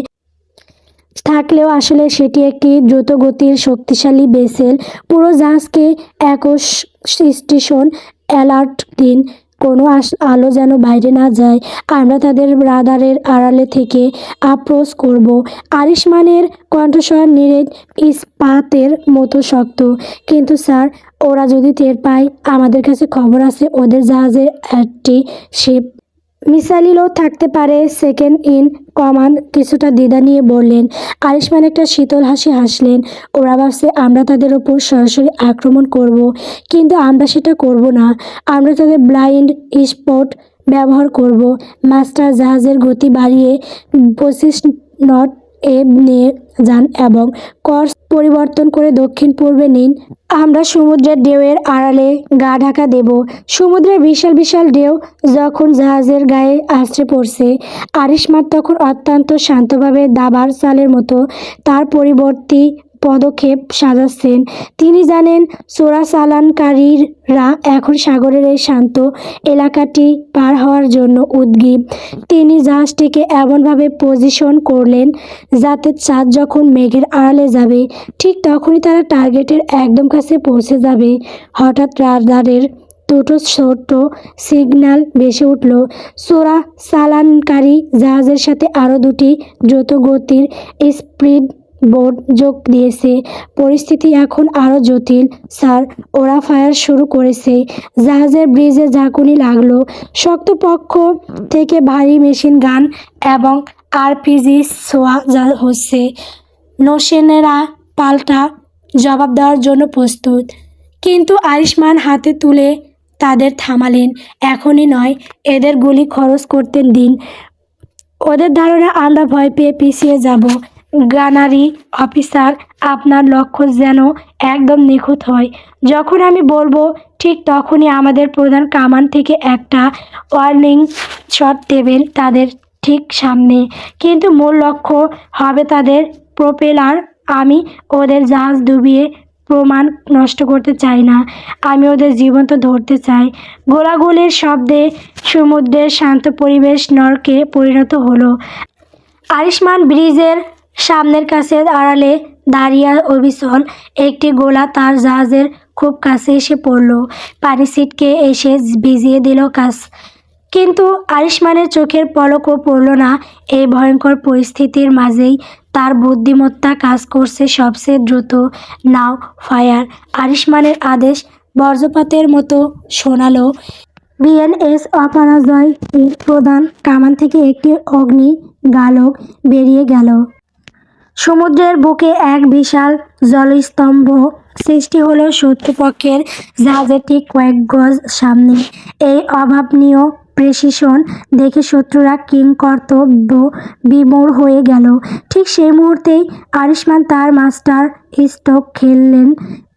থাকলেও আসলে সেটি একটি দ্রুতগতির শক্তিশালী ভেসেল। পুরো জাহাজকে একশ স্টেশন অ্যালার্ট দিন, কোনো আলো যেন বাইরে না যায়। আমরা তাদের রাডারের আড়ালে থেকে অ্যাপ্রোচ করব। আরিশমানের কণ্ঠস্বর নিরেট ইস্পাতের মতো শক্ত। কিন্তু স্যার, ওরা যদি টের পায়, আমাদের কাছে খবর আছে ওদের জাহাজে একটি শিপ মিসাইলও থাকতে পারে। সেকেন্ড ইন কমান্ড কিছুটা দ্বিধা নিয়ে বললেন। আরিশমান একটা শীতল হাসি হাসলেন। ওরা ভাবছে আমরা তাদের ওপর সরাসরি আক্রমণ করব, কিন্তু আমরা সেটা করব না। আমরা তাদের ব্লাইন্ড স্পট ব্যবহার করব। মাস্টার, জাহাজের গতি বাড়িয়ে 25 নট নিয়ে যান এবং কোর্স পরিবর্তন করে দক্ষিণ পূর্বে নিন। আমরা সমুদ্রের ঢেউয়ের আড়ালে গা ঢাকা দেব। সমুদ্রের বিশাল বিশাল ঢেউ যখন জাহাজের গায়ে আছড়ে পড়ছে, আরিশমান তখন অত্যন্ত শান্তভাবে দাবার চালের মতো তার পরিবর্তী পদক্ষেপ সাজাচ্ছেন। তিনি জানেন চোরাচালানকারীরা এখন সাগরের এই শান্ত এলাকাটি পার হওয়ার জন্য উদগ্রীব। তিনি জাহাজটিকে এমনভাবে পজিশন করলেন যাতে চাঁদ যখন মেঘের আড়ালে যাবে, ঠিক তখনই তারা টার্গেটের একদম কাছে পৌঁছে যাবে। হঠাৎ রাডারের দুটো ছোট্ট সিগন্যাল ভেসে উঠল। চোরা চালানকারী জাহাজের সাথে আরও দুটি দ্রুতগতির স্পিড বোট যোগ দিয়েছে। পরিস্থিতি এখন আরও জটিল স্যার। ওরা ফায়ার শুরু করেছে। জাহাজের ব্রিজে ঝাঁকুনি লাগলো। শক্তপক্ষ থেকে ভারী মেশিন গান এবং আরপিজি ছোঁয়া হচ্ছে। নৌসেনারা পাল্টা জবাব দেওয়ার জন্য প্রস্তুত, কিন্তু আরিশমান হাতে তুলে তাদের থামালেন। এখনই নয়, এদের গুলি খরচ করতে দিন। ওদের ধারণা আমরা ভয় পেয়ে পিছিয়ে যাব। গানারি অফিসার, আপনার লক্ষ্য যেন একদম নিখুঁত হয়। যখন আমি বলবো ঠিক তখনই আমাদের প্রধান কামান থেকে একটা ওয়ার্নিং শট দেবেন তাদের ঠিক সামনে, কিন্তু মূল লক্ষ্য হবে তাদের প্রোপেলার। আমি ওদের জাহাজ ডুবিয়ে প্রমাণ নষ্ট করতে চাই না, আমি ওদের জীবন্ত ধরতে চাই। গোলাগুলির শব্দে সমুদ্রের শান্ত পরিবেশ নরকে পরিণত হলো। আরিশমান ব্রিজের সামনের কাছে আড়ালে দাঁড়িয়ে অবিচল। একটি গোলা তার জাহাজের খুব কাছে এসে পড়ল, পানি ছিটকে এসে ভিজিয়ে দিল কাছ। কিন্তু আরিশমানের চোখের পলকও পড়ল না। এই ভয়ঙ্কর পরিস্থিতির মাঝেই তার বুদ্ধিমত্তা কাজ করছে সবচেয়ে দ্রুত। নাও ফায়ার! আরিশমানের আদেশ বজ্রপাতের মতো শোনালো। বিএনএস অপরাজয় এর প্রধান কামান থেকে একটি অগ্নি গালক বেরিয়ে গেল। সমুদ্রের বুকে এক বিশাল জলস্তম্ভ সৃষ্টি হলো শত্রুপক্ষের জাহাজের ঠিক কয়েক গজ সামনে। এই অভাবনীয় প্রেসিশন দেখে শত্রুরা কিংকর্তব্য বিমূঢ় হয়ে গেল। ঠিক সেই মুহূর্তেই আরিশমান তার মাস্টার স্ট্রোক খেললেন।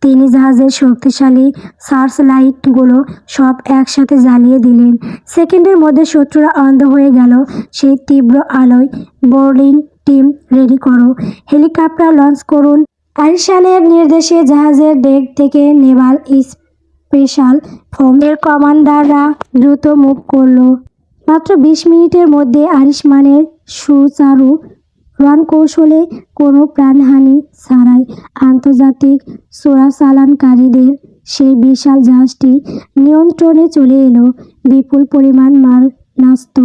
তিনি জাহাজের শক্তিশালী সার্চলাইটগুলো সব একসাথে জ্বালিয়ে দিলেন। সেকেন্ডের মধ্যে শত্রুরা অন্ধ হয়ে গেল সেই তীব্র আলোয়। বোর্ডিং টিম রেডি করো, হেলিকপ্টার লঞ্চ করুন। আরিশমানের নির্দেশে জাহাজের ডেক থেকে নেভাল স্পেশাল ফোর্সের কমান্ডাররা দ্রুত মুভ করলো। মাত্র 20 মিনিটের মধ্যে আরিশমানের সুচারু রণকৌশলে কোনো প্রাণহানি ছাড়াই আন্তর্জাতিক চোরাচালানকারীদের সেই বিশাল জাহাজটি নিয়ন্ত্রণে চলে এলো। বিপুল পরিমাণ মারণাস্ত্র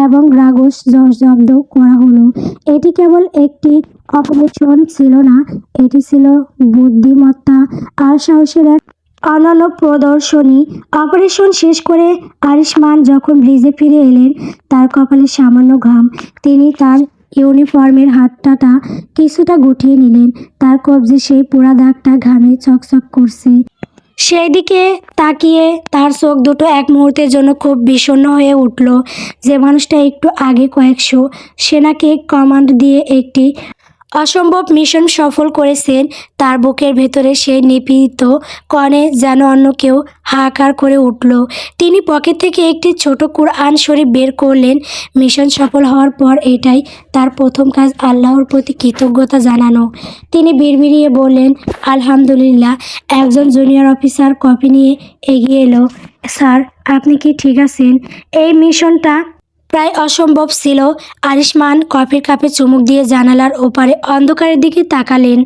এবং ড্রাগস জব্দ করা হলো। এটি কেবল একটি অপারেশন ছিল না, এটি ছিল বুদ্ধিমত্তা আর সাহসের এক অনন্য প্রদর্শনী। অপারেশন শেষ করে আরিশমান যখন ব্রিজে ফিরে এলেন, তার কপালে সামান্য ঘাম। তিনি তার ইউনিফর্মের হাতটা কিছুটা গুটিয়ে নিলেন। তার কবজি সেই পোড়া দাগটা ঘামে চকচক করছে। সেই দিকে তাকিয়ে তার চোখ দুটো এক মুহূর্তের জন্য খুব বিষণ্ণ হয়ে উঠল। যে মানুষটা একটু আগে কয়েকশো সেনাকে কমান্ড দিয়ে একটি অসম্ভব মিশন সফল করেছেন। তার বুকের ভেতরে সেই নিপীড়িত কণে যেন অন্য কেউ হাহাকার করে উঠল। তিনি পকেট থেকে একটি ছোট কুরআন শরীফ বের করলেন। মিশন সফল হওয়ার পর এটাই তার প্রথম কাজ, আল্লাহর প্রতি কৃতজ্ঞতা জানানো। তিনি বিড়বিড়িয়ে বললেন, আলহামদুলিল্লাহ। একজন জুনিয়র অফিসার কফি নিয়ে এগিয়ে এলো। স্যার, আপনি কি ঠিক আছেন? এই মিশনটা প্রায় অসম্ভব ছিল। আরিশমান কফির কাপে চুমুক দিয়ে জানালার ওপারে অন্ধকারের দিকে তাকালেন,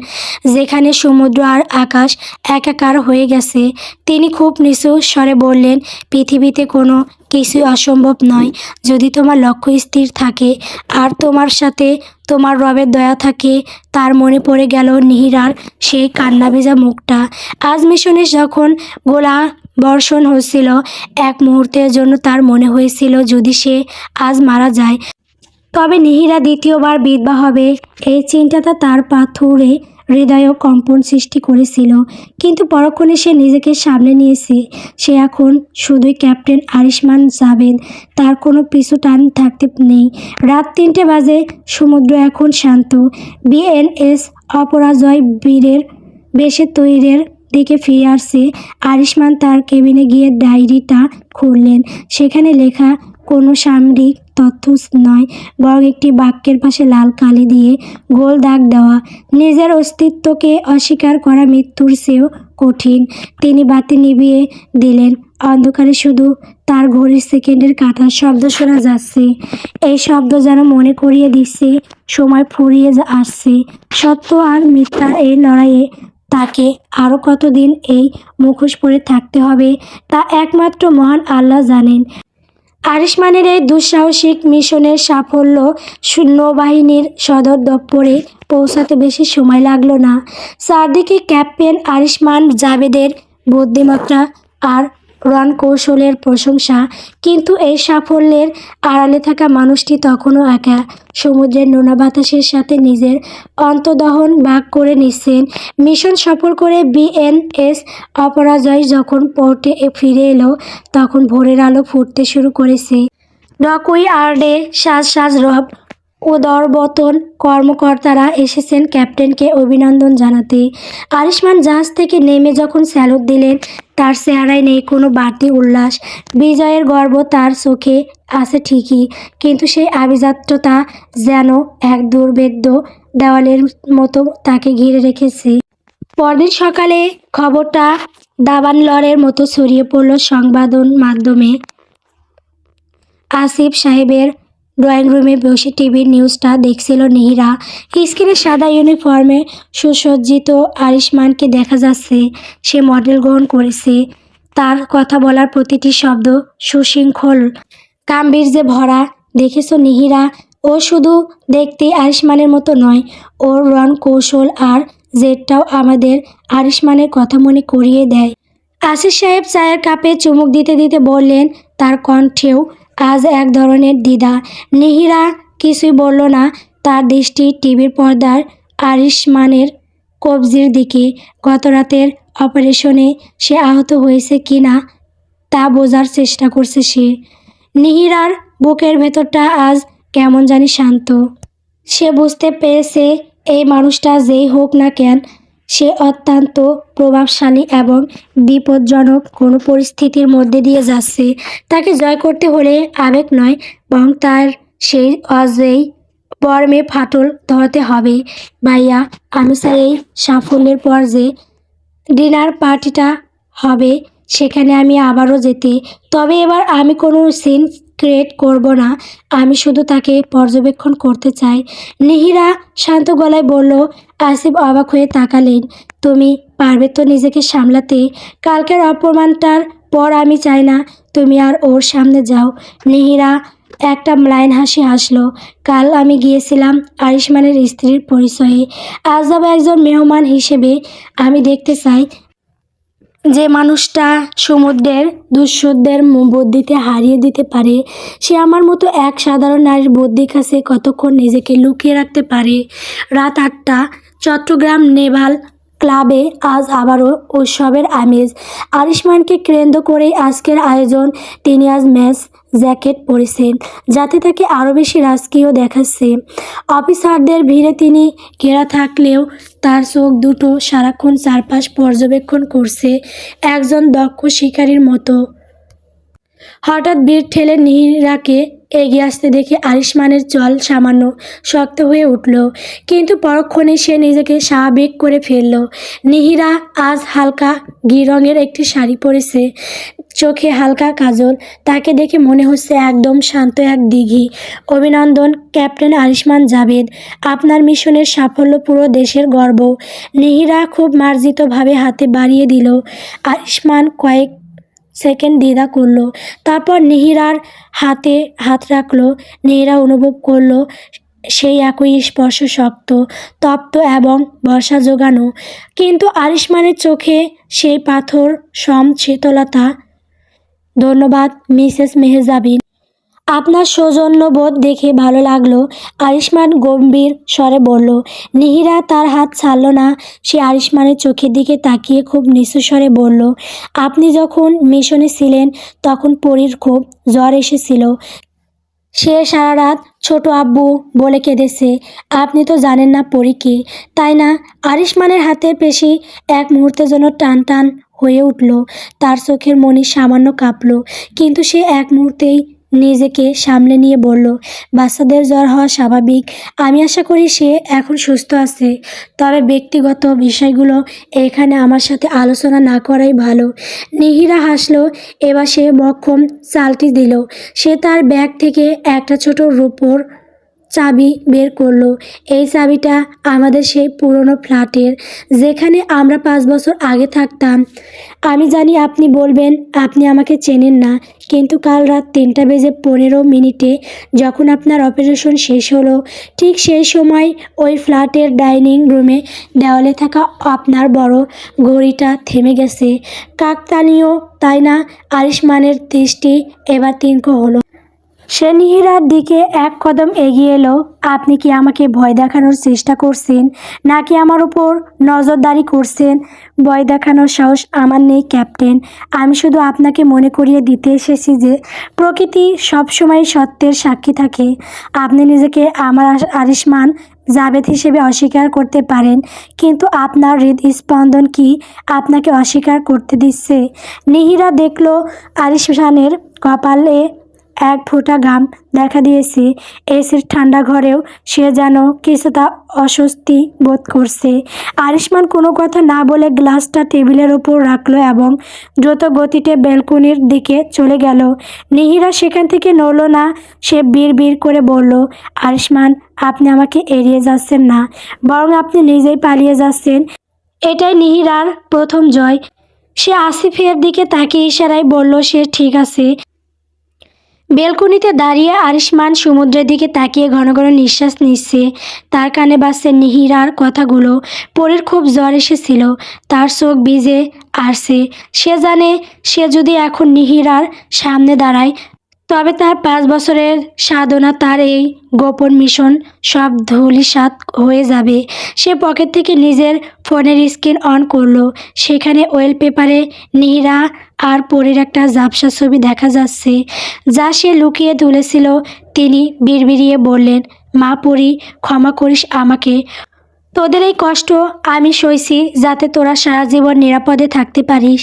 যেখানে সমুদ্র আর আকাশ একাকার হয়ে গেছে। তিনি খুব নিচু স্বরে বললেন, পৃথিবীতে কোনো কিছুই অসম্ভব নয় যদি তোমার লক্ষ্য স্থির থাকে আর তোমার সাথে তোমার রবের দয়া থাকে। তার মনে পড়ে গেল নিহিরার সেই কান্না ভেজা মুখটা। আজ মিশনে যখন গোলা বর্ষণ হচ্ছিল, এক মুহূর্তের জন্য তার মনে হয়েছিল যদি সে আজ মারা যায় তবে নিহিরা দ্বিতীয়বার বিধবা হবে। এই চিন্তাটা তার পাথুরে হৃদয়েও কম্পন সৃষ্টি করেছিল, কিন্তু পরক্ষণে সে নিজেকে সামলে নিয়েছে। সে এখন শুধুই ক্যাপ্টেন আরিশমান জাভেদ, তার কোনো পিছু টান থাকতে নেই। রাত 3টে বাজে, সমুদ্র এখন শান্ত। বিএনএস অপরাজয় বীরের বেশে তৈরের দিকে ফিরে আসছে। আরিশমান তার কেবিনে গিয়ে ডায়েরিটা খুললেন। সেখানে লেখা কোনো সামরিক তথ্য নয়, বরং একটি বাক্যের পাশে লাল কালি দিয়ে গোল দাগ দেওয়া, নিজের অস্তিত্বকে অস্বীকার করা মৃত্যুর চেয়েও কঠিন। তিনি বাতি নিভিয়ে দিলেন। অন্ধকারে শুধু তার ঘড়ির সেকেন্ডের কাঁটার শব্দ শোনা যাচ্ছে। এই শব্দ যেন মনে করিয়ে দিচ্ছে সময় ফুরিয়ে আসছে। সত্য আর মিথ্যার এই লড়াইয়ে তাকে আরও কতদিন এই মুখোশ পরে থাকতে হবে তা একমাত্র মহান আল্লাহ জানেন। আরিশমানের এই দুঃসাহসিক মিশনের সাফল্য নৌবাহিনীর সদর দপ্তরে পৌঁছাতে বেশি সময় লাগলো না। চারদিকে ক্যাপ্টেন আরিশমান জাভেদের বুদ্ধিমত্তা আর রণকৌশলের প্রশংসা, কিন্তু এই সাফল্যের আড়ালে থাকা মানুষটি তখনও একা। সমুদ্রের নোনা বাতাসের সাথে নিজের অন্তর্দহন ভাগ করে নিচ্ছেন। মিশন সফল করে বিএনএস অপরাজয় যখন পোর্টে ফিরে এলো, তখন ভোরের আলো ফুটতে শুরু করেছে। ডকইয়ার্ডে সাজ সাজ রব উদরবতন কর্মকর্তারা এসেছেন ক্যাপ্টেনকে অভিনন্দন জানাতে। আরিশমান জাহাজ থেকে নেমে যখন স্যালুট দিলেন, তার চেহারায় নেই কোনো বাড়তি উল্লাস। বিজয়ের গর্ব তার চোখে আছে ঠিকই, কিন্তু সেই আভিজাত্যতা যেন এক দুর্ভেদ্য দেওয়ালের মতো তাকে ঘিরে রেখেছে। পরদিন সকালে খবরটা দাবানলরের মতো ছড়িয়ে পড়ল সংবাদ মাধ্যমে। আসিফ সাহেবের ড্রয়িং রুমে বসে টিভির নিউজটা দেখছিল নিহিরা। স্ক্রিনে সাদা ইউনিফর্মে সুসজ্জিত আরিশমানকে দেখা যাচ্ছে। সে মডেল গ্রহণ করেছে। তার কথা বলার প্রতিটি শব্দ সুশৃঙ্খল গাম্ভীর্যে ভরা। দেখেছো নিহিরা, ও শুধু দেখতে আরিশমানের মতো নয়, ওর রণকৌশল আর জেদটাও আমাদের আরিশমানের কথা মনে করিয়ে দেয়। আসিফ সাহেব চায়ের কাপে চুমুক দিতে দিতে বললেন, তার কণ্ঠেও আজ এক ধরনের দ্বিধা। নিহিরা কিছুই বলল না। তার দৃষ্টি টিভির পর্দার আরিশমানের কবজির দিকে। গত রাতের অপারেশনে সে আহত হয়েছে কি না তা বোঝার চেষ্টা করছে সে। নিহিরার বুকের ভেতরটা আজ কেমন জানি শান্ত। সে বুঝতে পেরেছে এই মানুষটা যেই হোক না কেন, সে অত্যন্ত প্রভাবশালী এবং বিপজ্জনক কোনো পরিস্থিতির মধ্যে দিয়ে যাচ্ছে। তাকে জয় করতে হলে আবেগ নয়, বরং তার সেই অজেয় বর্মে ফাটল ধরাতে হবে। ভাইয়া, আমি চাই এই সাফল্যের পর যে ডিনার পার্টিটা হবে সেখানে আমি আবারও যেতে। তবে এবার আমি কোনো সিন ক্রিয়েট করব না, আমি শুধু তাকে পর্যবেক্ষণ করতে চাই। নিহিরা শান্ত গলায় বলল। আসিফ অবাক হয়ে তাকালেন। তুমি পারবে তো নিজেকে সামলাতে? কালকের অপমানটার পর আমি চাই না তুমি আর ওর সামনে যাও। নিহিরা একটা ম্লান হাসি হাসলো। কাল আমি গিয়েছিলাম আরিশমানের স্ত্রীর পরিচয়ে। আজ যাবো একজন মেহমান হিসেবে। আমি দেখতে চাই যে মানুষটা সমুদ্রের দুঃসুদ্ধের বুদ্ধিতে হারিয়ে দিতে পারে, সে আমার মতো এক সাধারণ নারীর বুদ্ধির কাছে কতক্ষণ নিজেকে লুকিয়ে রাখতে পারে। রাত 8টা, চট্টগ্রাম নেভাল ক্লাবে আজ আবারও উৎসবের আমেজ। আরিশমানকে কেন্দ্র করেই আজকের আয়োজন। তিনি আজ ম্যাচ জ্যাকেট পরেছেন, যাতে তাকে আরও বেশি রাজকীয় দেখাচ্ছে। অফিসারদের ভিড়ে তিনি ঘেরা থাকলেও তার চোখ দুটো সারাক্ষণ চারপাশ পর্যবেক্ষণ করছে, একজন দক্ষ শিকারীর মতো। হঠাৎ ভিড় ঠেলে নীরাকে এগিয়ে আসতে দেখে আরিশমানের জল সামান্য শক্ত হয়ে উঠল, কিন্তু পরক্ষণেই সে নিজেকে স্বাভাবিক করে ফেলল। নিহিরা আজ হালকা ঘি রঙের একটি শাড়ি পরেছে, চোখে হালকা কাজল। তাকে দেখে মনে হচ্ছে একদম শান্ত এক দিঘি। অভিনন্দন ক্যাপ্টেন আরিশমান জাভেদ, আপনার মিশনের সাফল্য পুরো দেশের গর্ব। নিহিরা খুব মার্জিতভাবে হাতে বাড়িয়ে দিল। আরিশমান কয়েক সেকেন্ড দ্বিধা করলো, তারপর নিহিরার হাতে হাত রাখলো। নিহিরা অনুভব করলো সেই একই স্পর্শ, শক্ত, তপ্ত এবং ভরসা জোগানো, কিন্তু আরিশমানের চোখে সেই পাথর সম শীতলতা। ধন্যবাদ মিসেস মেহজাবিন, আপনার সৌজন্যবোধ দেখে ভালো লাগলো, আরিশমান গম্ভীর স্বরে বলল। নিহিরা তার হাত ছাড়ল না। সে আরিশমানের চোখের দিকে তাকিয়ে খুব নিচু স্বরে বলল, আপনি যখন মিশনে ছিলেন তখন পরীর খুব জ্বর এসেছিল। সে সারা রাত ছোট আব্বু বলে কেঁদেছে। আপনি তো জানেন না পরী কে, তাই না? আরিশমানের হাতের পেশি এক মুহূর্তের জন্য টান টান হয়ে উঠল। তার চোখের মণি সামান্য কাঁপল, কিন্তু সে এক মুহূর্তেই নিজেকে সামলে নিয়ে বলল, বাচ্চাদের জ্বর হওয়া স্বাভাবিক। আমি আশা করি সে এখন সুস্থ আছে। তবে ব্যক্তিগত বিষয়গুলো এখানে আমার সাথে আলোচনা না করাই ভালো। নিহিরা হাসলো। এবার সে মক্ষম চালটি দিল। সে তার ব্যাগ থেকে একটা ছোট রূপোর চাবি বের করলো। এই চাবিটা আমাদের সেই পুরনো ফ্ল্যাটের, যেখানে আমরা 5 বছর আগে থাকতাম। আমি জানি আপনি বলবেন আপনি আমাকে চেনেন না, কিন্তু কাল রাত 3:15 যখন আপনার অপারেশন শেষ হলো, ঠিক সেই সময় ওই ফ্ল্যাটের ডাইনিং রুমে দেওয়ালে থাকা আপনার বড় ঘড়িটা থেমে গেছে। কাকতালীয়, তাই না? আরিশমানের দৃষ্টি এবার তীক্ষ্ণ হলো। সে নিহিরার দিকে এক কদম এগিয়ে এলো। আপনি কি আমাকে ভয় দেখানোর চেষ্টা করছেন, নাকি আমার উপর নজরদারি করছেন? ভয় দেখানোর সাহস আমার নেই ক্যাপ্টেন। আমি শুধু আপনাকে মনে করিয়ে দিতে এসেছি যে প্রকৃতি সবসময় সত্যের সাক্ষী থাকে। আপনি নিজেকে আমার আরিশমান জাভেদ হিসেবে অস্বীকার করতে পারেন, কিন্তু আপনার হৃদস্পন্দন কি আপনাকে অস্বীকার করতে দিচ্ছে? নিহিরা দেখল আরিশমানের কপালে এক ফোঁটা ঘাম দেখা দিয়েছে। এসির ঠান্ডা ঘরেও সে যেন কিছুটা অস্বস্তি বোধ করছে। আরিশমান কোনো কথা না বলে গ্লাসটা টেবিলের ওপর রাখলো এবং দ্রুত গতিতে ব্যালকনির দিকে চলে গেল। নিহিরা সেখান থেকে নড়ল না। সে বিড় করে বলল, আরিশমান, আপনি আমাকে এড়িয়ে যাচ্ছেন না, বরং আপনি নিজেই পালিয়ে যাচ্ছেন। এটাই নিহিরার প্রথম জয়। সে আসিফের দিকে তাকিয়ে ইশারায় বলল সে ঠিক আছে। বেলকনিতে দাঁড়িয়ে আরিশমান সমুদ্রের দিকে তাকিয়ে ঘন ঘন নিঃশ্বাস নিচ্ছে। তার কানে বাজছে নিহিরার কথাগুলো। পরীর খুব জ্বর এসেছিল, তার চোখ ভিজে আসছে। সে জানে সে যদি এখন নিহিরার সামনে দাঁড়ায়, তবে তার 5 বছরের সাধনা, তার এই গোপন মিশন সব ধূলিসাৎ হয়ে যাবে। সে পকেট থেকে নিজের ফোনের স্ক্রিন অন করলো। সেখানে ওয়েলপেপারে নিহিরা আর পরীর একটা ঝাপসা ছবি দেখা যাচ্ছে, যা সে লুকিয়ে তুলেছিল। তিনি বিড়বিড়িয়ে বললেন, মা পরী, ক্ষমা করিস আমাকে। তোদের এই কষ্ট আমি সইছি যাতে তোরা সারা জীবন নিরাপদে থাকতে পারিস।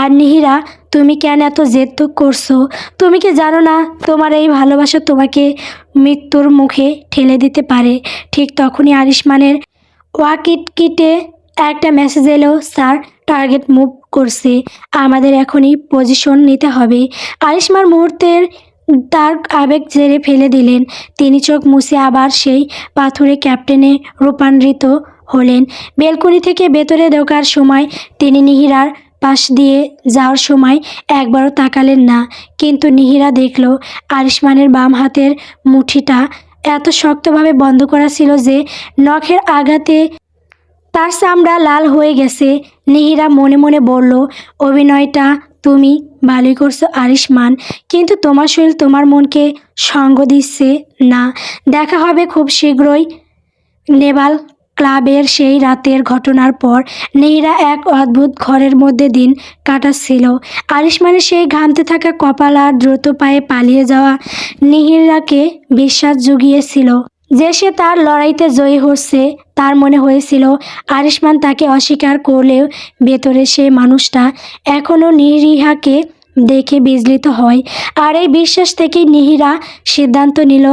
আর নিহিরা, তুমি কেন এত জেদ করছো? তুমি কি জানো না তোমার এই ভালোবাসা তোমাকে মৃত্যুর মুখে ঠেলে দিতে পারে? ঠিক তখনই আরিশমানের ওয়াকিটকিতে একটা মেসেজ এলো, স্যার, টার্গেট মুভ করছে, আমাদের এখনই পজিশন নিতে হবে। আরিশমান মুহূর্তের তার আবেগ ঝেড়ে ফেলে দিলেন। তিনি চোখ মুছে আবার সেই পাথুরে ক্যাপ্টেনে রূপান্তরিত হলেন। বেলকনি থেকে ভেতরে ঢোকার সময় তিনি নিহিরার পাশ দিয়ে যাওয়ার সময় একবারও তাকালেন না, কিন্তু নিহিরা দেখল আরিশমানের বাম হাতের মুঠিটা এত শক্তভাবে বন্ধ করা ছিল যে নখের আঘাতে তার চামড়া লাল হয়ে গেছে। নিহিরা মনে মনে বলল, অভিনয়টা তুমি ভালোই করছো আরিশমান, কিন্তু তোমার শরীর তোমার মনকে সঙ্গ দিচ্ছে না। দেখা হবে খুব শীঘ্রই নেভাল ক্লাবের সেই রাতের ঘটনার পর নীরা এক অদ্ভুত ঘরের মধ্যে দিন কাটাচ্ছিল। আরিশমানের সেই ঘামতে থাকা কপাল আর দ্রুত পায়ে পালিয়ে যাওয়া নীরাকে বিশ্বাস জুগিয়েছিল যে সে তার লড়াইতে জয়ী হচ্ছে। তার মনে হয়েছিল আরিশমান তাকে অস্বীকার করলেও ভেতরে সেই মানুষটা এখনও নিরীহাকে দেখে বিচলিত হয়। আর এই বিশ্বাস থেকেই নীরা সিদ্ধান্ত নিল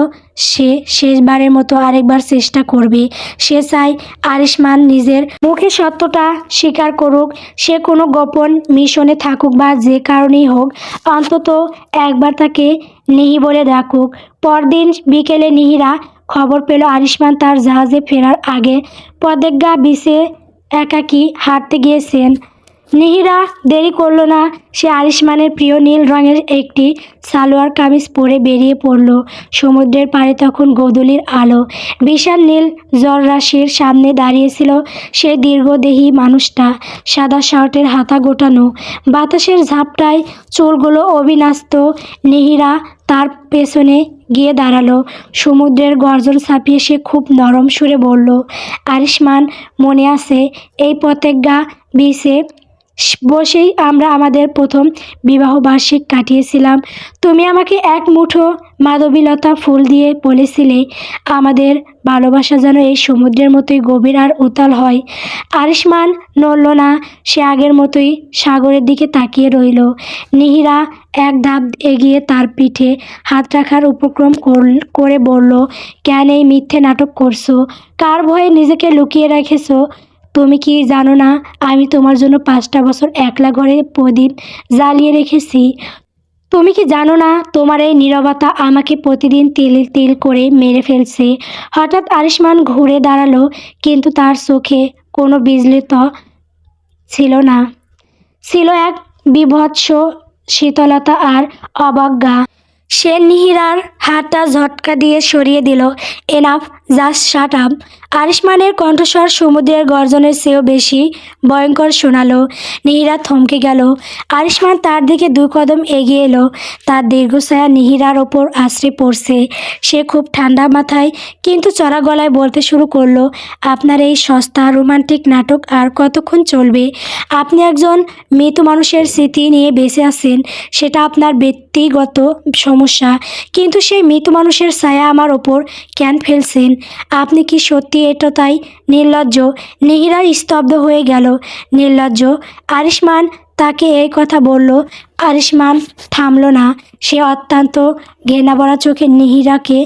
সে শেষবারের মতো আরেকবার চেষ্টা করবে। সে চায় আরিশমান নিজের মুখে সত্যটা স্বীকার করুক। সে কোনো গোপন মিশনে থাকুক বা যে কারণেই হোক, অন্তত একবার তাকে নিহি বলে ডাকুক। পরদিন বিকেলে নীরা খবর পেল আরিশমান তার জাহাজে ফেরার আগে পতেঙ্গা বিচে একাকী হাঁটতে গিয়েছেন। নীরা দেরি করল না। সে আরিশমানের প্রিয় নীল রঙের একটি সালোয়ার কামিজ পরে বেরিয়ে পড়ল। সমুদ্রের পাড়ে তখন গোধূলির আলো। বিশাল নীল জলরাশির সামনে দাঁড়িয়েছিল সেই দীর্ঘদেহী মানুষটা। সাদা শার্টের হাতা গোটানো, বাতাসের ঝাপটায় চুলগুলো অবিন্যস্ত। নীরা তার পেছনে গিয়ে দাঁড়ালো। সমুদ্রের গর্জন ছাপিয়ে সে খুব নরম সুরে বলল, আরিশমান, মনে আছে এই পতেঙ্গা বিচে বসেই আমরা আমাদের প্রথম বিবাহবার্ষিক কাটিয়েছিলাম? তুমি আমাকে এক মুঠো মাধবীলতা ফুল দিয়ে বলেছিলে আমাদের ভালোবাসা যেন এই সমুদ্রের মতোই গভীর আর উতাল হয়। আরিশমান নড়ল না। সে আগের মতোই সাগরের দিকে তাকিয়ে রইল। নীরা এক ধাপ এগিয়ে তার পিঠে হাত রাখার উপক্রম করে বলল, কেন এই মিথ্যে নাটক করছো? কার ভয়ে নিজেকে লুকিয়ে রেখেছো? তুমি কি জানো না আমি তোমার জন্য 5টা বছর একলা ঘরে প্রদীপ জ্বালিয়ে রেখেছি? তুমি কি জানো না তোমার এই নীরবতা আমাকে প্রতিদিন তিল তিল করে মেরে ফেলছে? হঠাৎ আরিশমান ঘুরে দাঁড়ালো, কিন্তু তার চোখে কোনো বিচলিত ছিল না। ছিল এক বীভৎস শীতলতা আর অবজ্ঞা। সে নীরার হাতটা ঝটকা দিয়ে সরিয়ে দিল। Enough, just shut up. আরিশমানের কণ্ঠস্বর সমুদ্রের গর্জনের চেয়েও বেশি ভয়ঙ্কর শোনালো। নীরা থমকে গেল। আরিশমান তার দিকে 2 কদম এগিয়ে এলো। তার দীর্ঘছায়া নীরার ওপর আছড়ে পড়ছে। সে খুব ঠান্ডা মাথায় কিন্তু চড়া গলায় বলতে শুরু করলো, আপনার এই সস্তা রোমান্টিক নাটক আর কতক্ষণ চলবে? আপনি একজন মৃত মানুষের স্মৃতি নিয়ে বেঁচে আছেন, সেটা আপনার ব্যক্তিগত সমস্যা, কিন্তু সেই মৃত মানুষের ছায়া আমার ওপর কেন ফেলছেন? আপনি কি সত্যি এতটাই নির্লজ্জ? নীরা স্তব্ধ হয়ে গেল। নির্লজ্জ? আরিশমান তাকে এই কথা বলল। আরিশমান থামল না। সে অত্যন্ত ঘৃণাভরা চোখে নীরাকে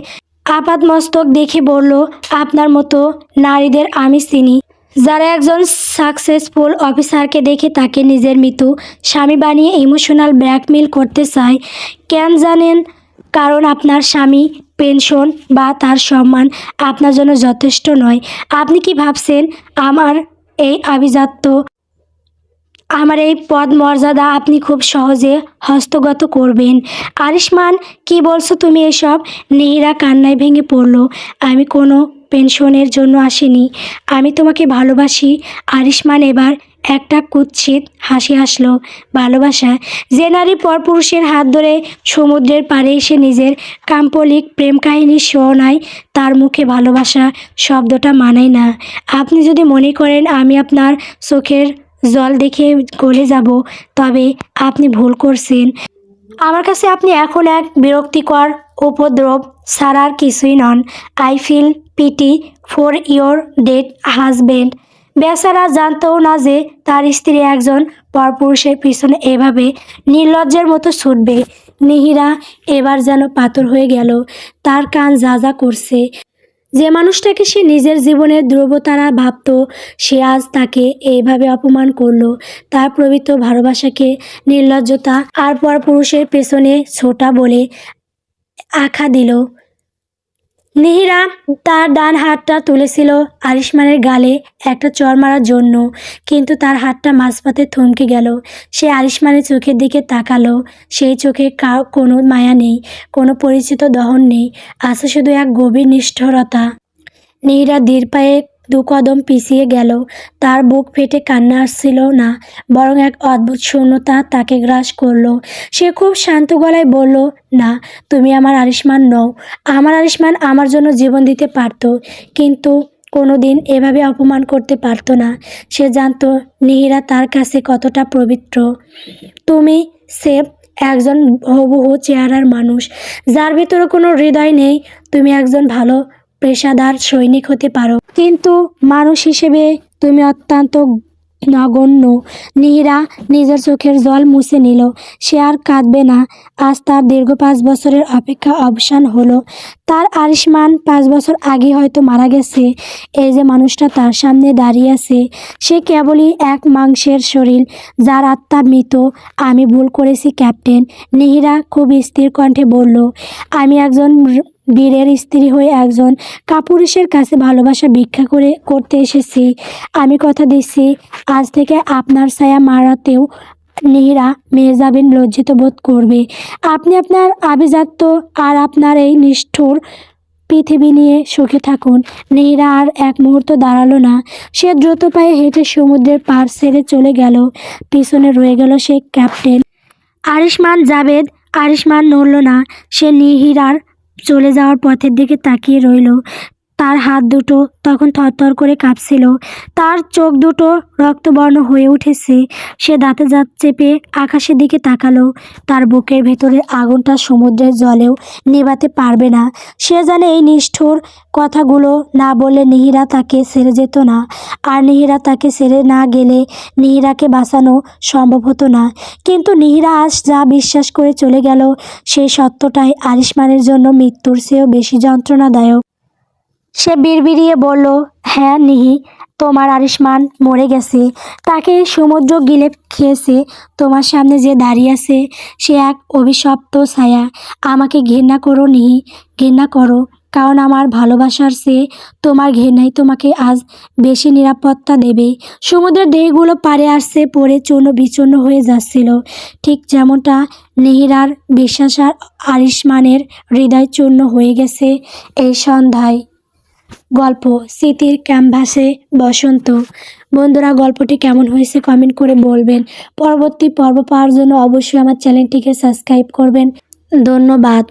আপাদমস্তক দেখে বলল, আপনার মতো নারীদের আমি চিনি, যারা একজন সাকসেসফুল অফিসারকে দেখে তাকে নিজের মৃত্যু স্বামী বানিয়ে ইমোশনাল ব্ল্যাকমেল করতে চায়। কেন জানেন? কারণ আপনার স্বামী, পেনশন বা তার সম্মান আপনার জন্য যথেষ্ট নয়। আপনি কি ভাবছেন আমার এই আভিজাত্য, আমার এই পদ মর্যাদা আপনি খুব সহজে হস্তগত করবেন? আরিশমান, কি বলছো তুমি এসব? নীরা কান্নায় ভেঙে পড়ল। আমি কোনো পেনশনের জন্য আসিনি, আমি তোমাকে ভালোবাসি। আরিশমান এবার একটা কুৎসিত হাসি হাসলো। ভালোবাসা? যে নারী পরপুরুষের হাত ধরে সমুদ্রের পাড়ে এসে নিজের কাম্পলিক প্রেম কাহিনী শোনায়, তার মুখে ভালোবাসা শব্দটা মানায় না। আপনি যদি মনে করেন আমি আপনার চোখের জল দেখে গলে যাব, তবে আপনি ভুল করছেন। আমার কাছে আপনি এখন এক বিরক্তিকর উপদ্রব ছাড়া আর কিছুই নন। I feel pity for your dead husband. বেচারা জানতও না যে তার স্ত্রী একজন পরপুরুষের পিছনে এভাবে নির্লজ্জের মতো ছুটবে। নীরা এবার যেন পাথর হয়ে গেল। তার কান যা যা করছে। যে মানুষটাকে সে নিজের জীবনের ধ্রুবতারা ভাবত, সে আজ তাকে এইভাবে অপমান করলো। তার পবিত্র ভালোবাসাকে নির্লজ্জতা আর পরপুরুষের পেছনে ছোটা বলে আখ্যা দিল। নীরা তার ডান হাতটা তুলেছিল আরিশমানের গালে একটা চড় মারার জন্য, কিন্তু তার হাতটা মাঝপথে থমকে গেল। সে আরিশমানের চোখের দিকে তাকালো। সেই চোখে কোনো মায়া নেই, কোনো পরিচিত দহন নেই, আছে শুধু এক গভীর নিষ্ঠুরতা। নীরা ধীর পায়ে 2 কদম পিছিয়ে গেল। তার বুক ফেটে কান্না আসছিল না, বরং এক অদ্ভুত শূন্যতা তাকে গ্রাস করলো। সে খুব শান্ত গলায় বলল, না, তুমি আমার আরিশমান নও। আমার আরিশমান আমার জন্য জীবন দিতে পারত, কিন্তু কোনোদিন এভাবে অপমান করতে পারতো না। সে জানতো নিহিরা তার কাছে কতটা পবিত্র। তুমি সেফ একজন হুবহু চেহারার মানুষ, যার ভিতরে কোনো হৃদয় নেই। তুমি একজন ভালো পেশাদার সৈনিক হতে পারো, কিন্তু মানুষ হিসেবে তুমি অত্যন্ত নগণ্য। নিহিরা নিজের চোখের জল মুছে নিল। সে আর কাঁদবে না। আজ তার দীর্ঘ 5 বছরের অপেক্ষা অবসান হলো। তার আরিশমান 5 বছর আগে হয়তো মারা গেছে। এই যে মানুষটা তার সামনে দাঁড়িয়ে আছে, সে কেবলই এক মাংসের শরীর, যার আত্মা মৃত। আমি ভুল করেছি ক্যাপ্টেন, নিহিরা খুব স্থির কণ্ঠে বলল। আমি একজন বীরের স্ত্রী হয়ে একজন কাপুরুষের কাছে ভালোবাসা ভিক্ষা করতে এসেছি। আমি কথা দিচ্ছি, আজ থেকে আপনার ছায়া মারাতেও নিহিরা মেহজাবিন লজ্জিত বোধ করবে। আপনি আপনার আভিজাত্য আর আপনার এই নিষ্ঠুর পৃথিবী নিয়ে সুখে থাকুন। নিহিরা আর এক মুহূর্ত দাঁড়ালো না। সে দ্রুত পায়ে হেঁটে সমুদ্রের পার ছেড়ে চলে গেল। পিছনে রয়ে গেল সেই ক্যাপ্টেন আরিশমান জাভেদ। আরিশমান নড়ল না। সে নিহিরার চলে যাওয়ার পথের দিকে তাকিয়ে রইল। তার হাত দুটো তখন থরথর করে কাঁপছিল। তার চোখ দুটো রক্তবর্ণ হয়ে উঠেছে। সে দাঁতে দাঁত চেপে আকাশের দিকে তাকালো। তার বুকের ভেতরের আগুনটা সমুদ্রের জলেও নেভাতে পারবে না। সে জানে এই নিষ্ঠুর কথাগুলো না বললে নিহিরা তাকে ছেড়ে যেত না। আর নিহিরা তাকে ছেড়ে না গেলে নিহিরাকে বাঁচানো সম্ভব হতো না। কিন্তু নিহিরা আজ যা বিশ্বাস করে চলে গেল, সেই সত্যটাই আরিশমানের জন্য মৃত্যুর চেয়েও বেশি যন্ত্রণাদায়ক। সে বিড়বিড়িয়ে বলল, হ্যাঁ নিহি, তোমার আরিশমান মরে গেছে। তাকে সমুদ্র গিলে খেয়েছে। তোমার সামনে যে দাঁড়িয়ে আছে, সে এক অভিশপ্ত ছায়া। আমাকে ঘৃণা করো নিহি, ঘৃণা করো, কারণ আমার ভালোবাসার চেয়ে তোমার ঘৃণাই তোমাকে আজ বেশি নিরাপত্তা দেবে। সমুদ্রের ঢেউগুলো পাড়ে আসছে, পড়ে চূর্ণ বিচূর্ণ হয়ে যাচ্ছিল, ঠিক যেমনটা নিহিরার বিশ্বাস আর আরিশমানের হৃদয় চূর্ণ হয়ে গেছে এই সন্ধ্যায়। গল্প স্মৃতির ক্যানভাসে বসন্ত। বন্ধুরা, গল্পটি কেমন হয়েছে কমেন্ট করে বলবেন। পরবর্তী পর্ব পাওয়ার জন্য অবশ্যই আমার চ্যানেলটিকে সাবস্ক্রাইব করবেন। ধন্যবাদ।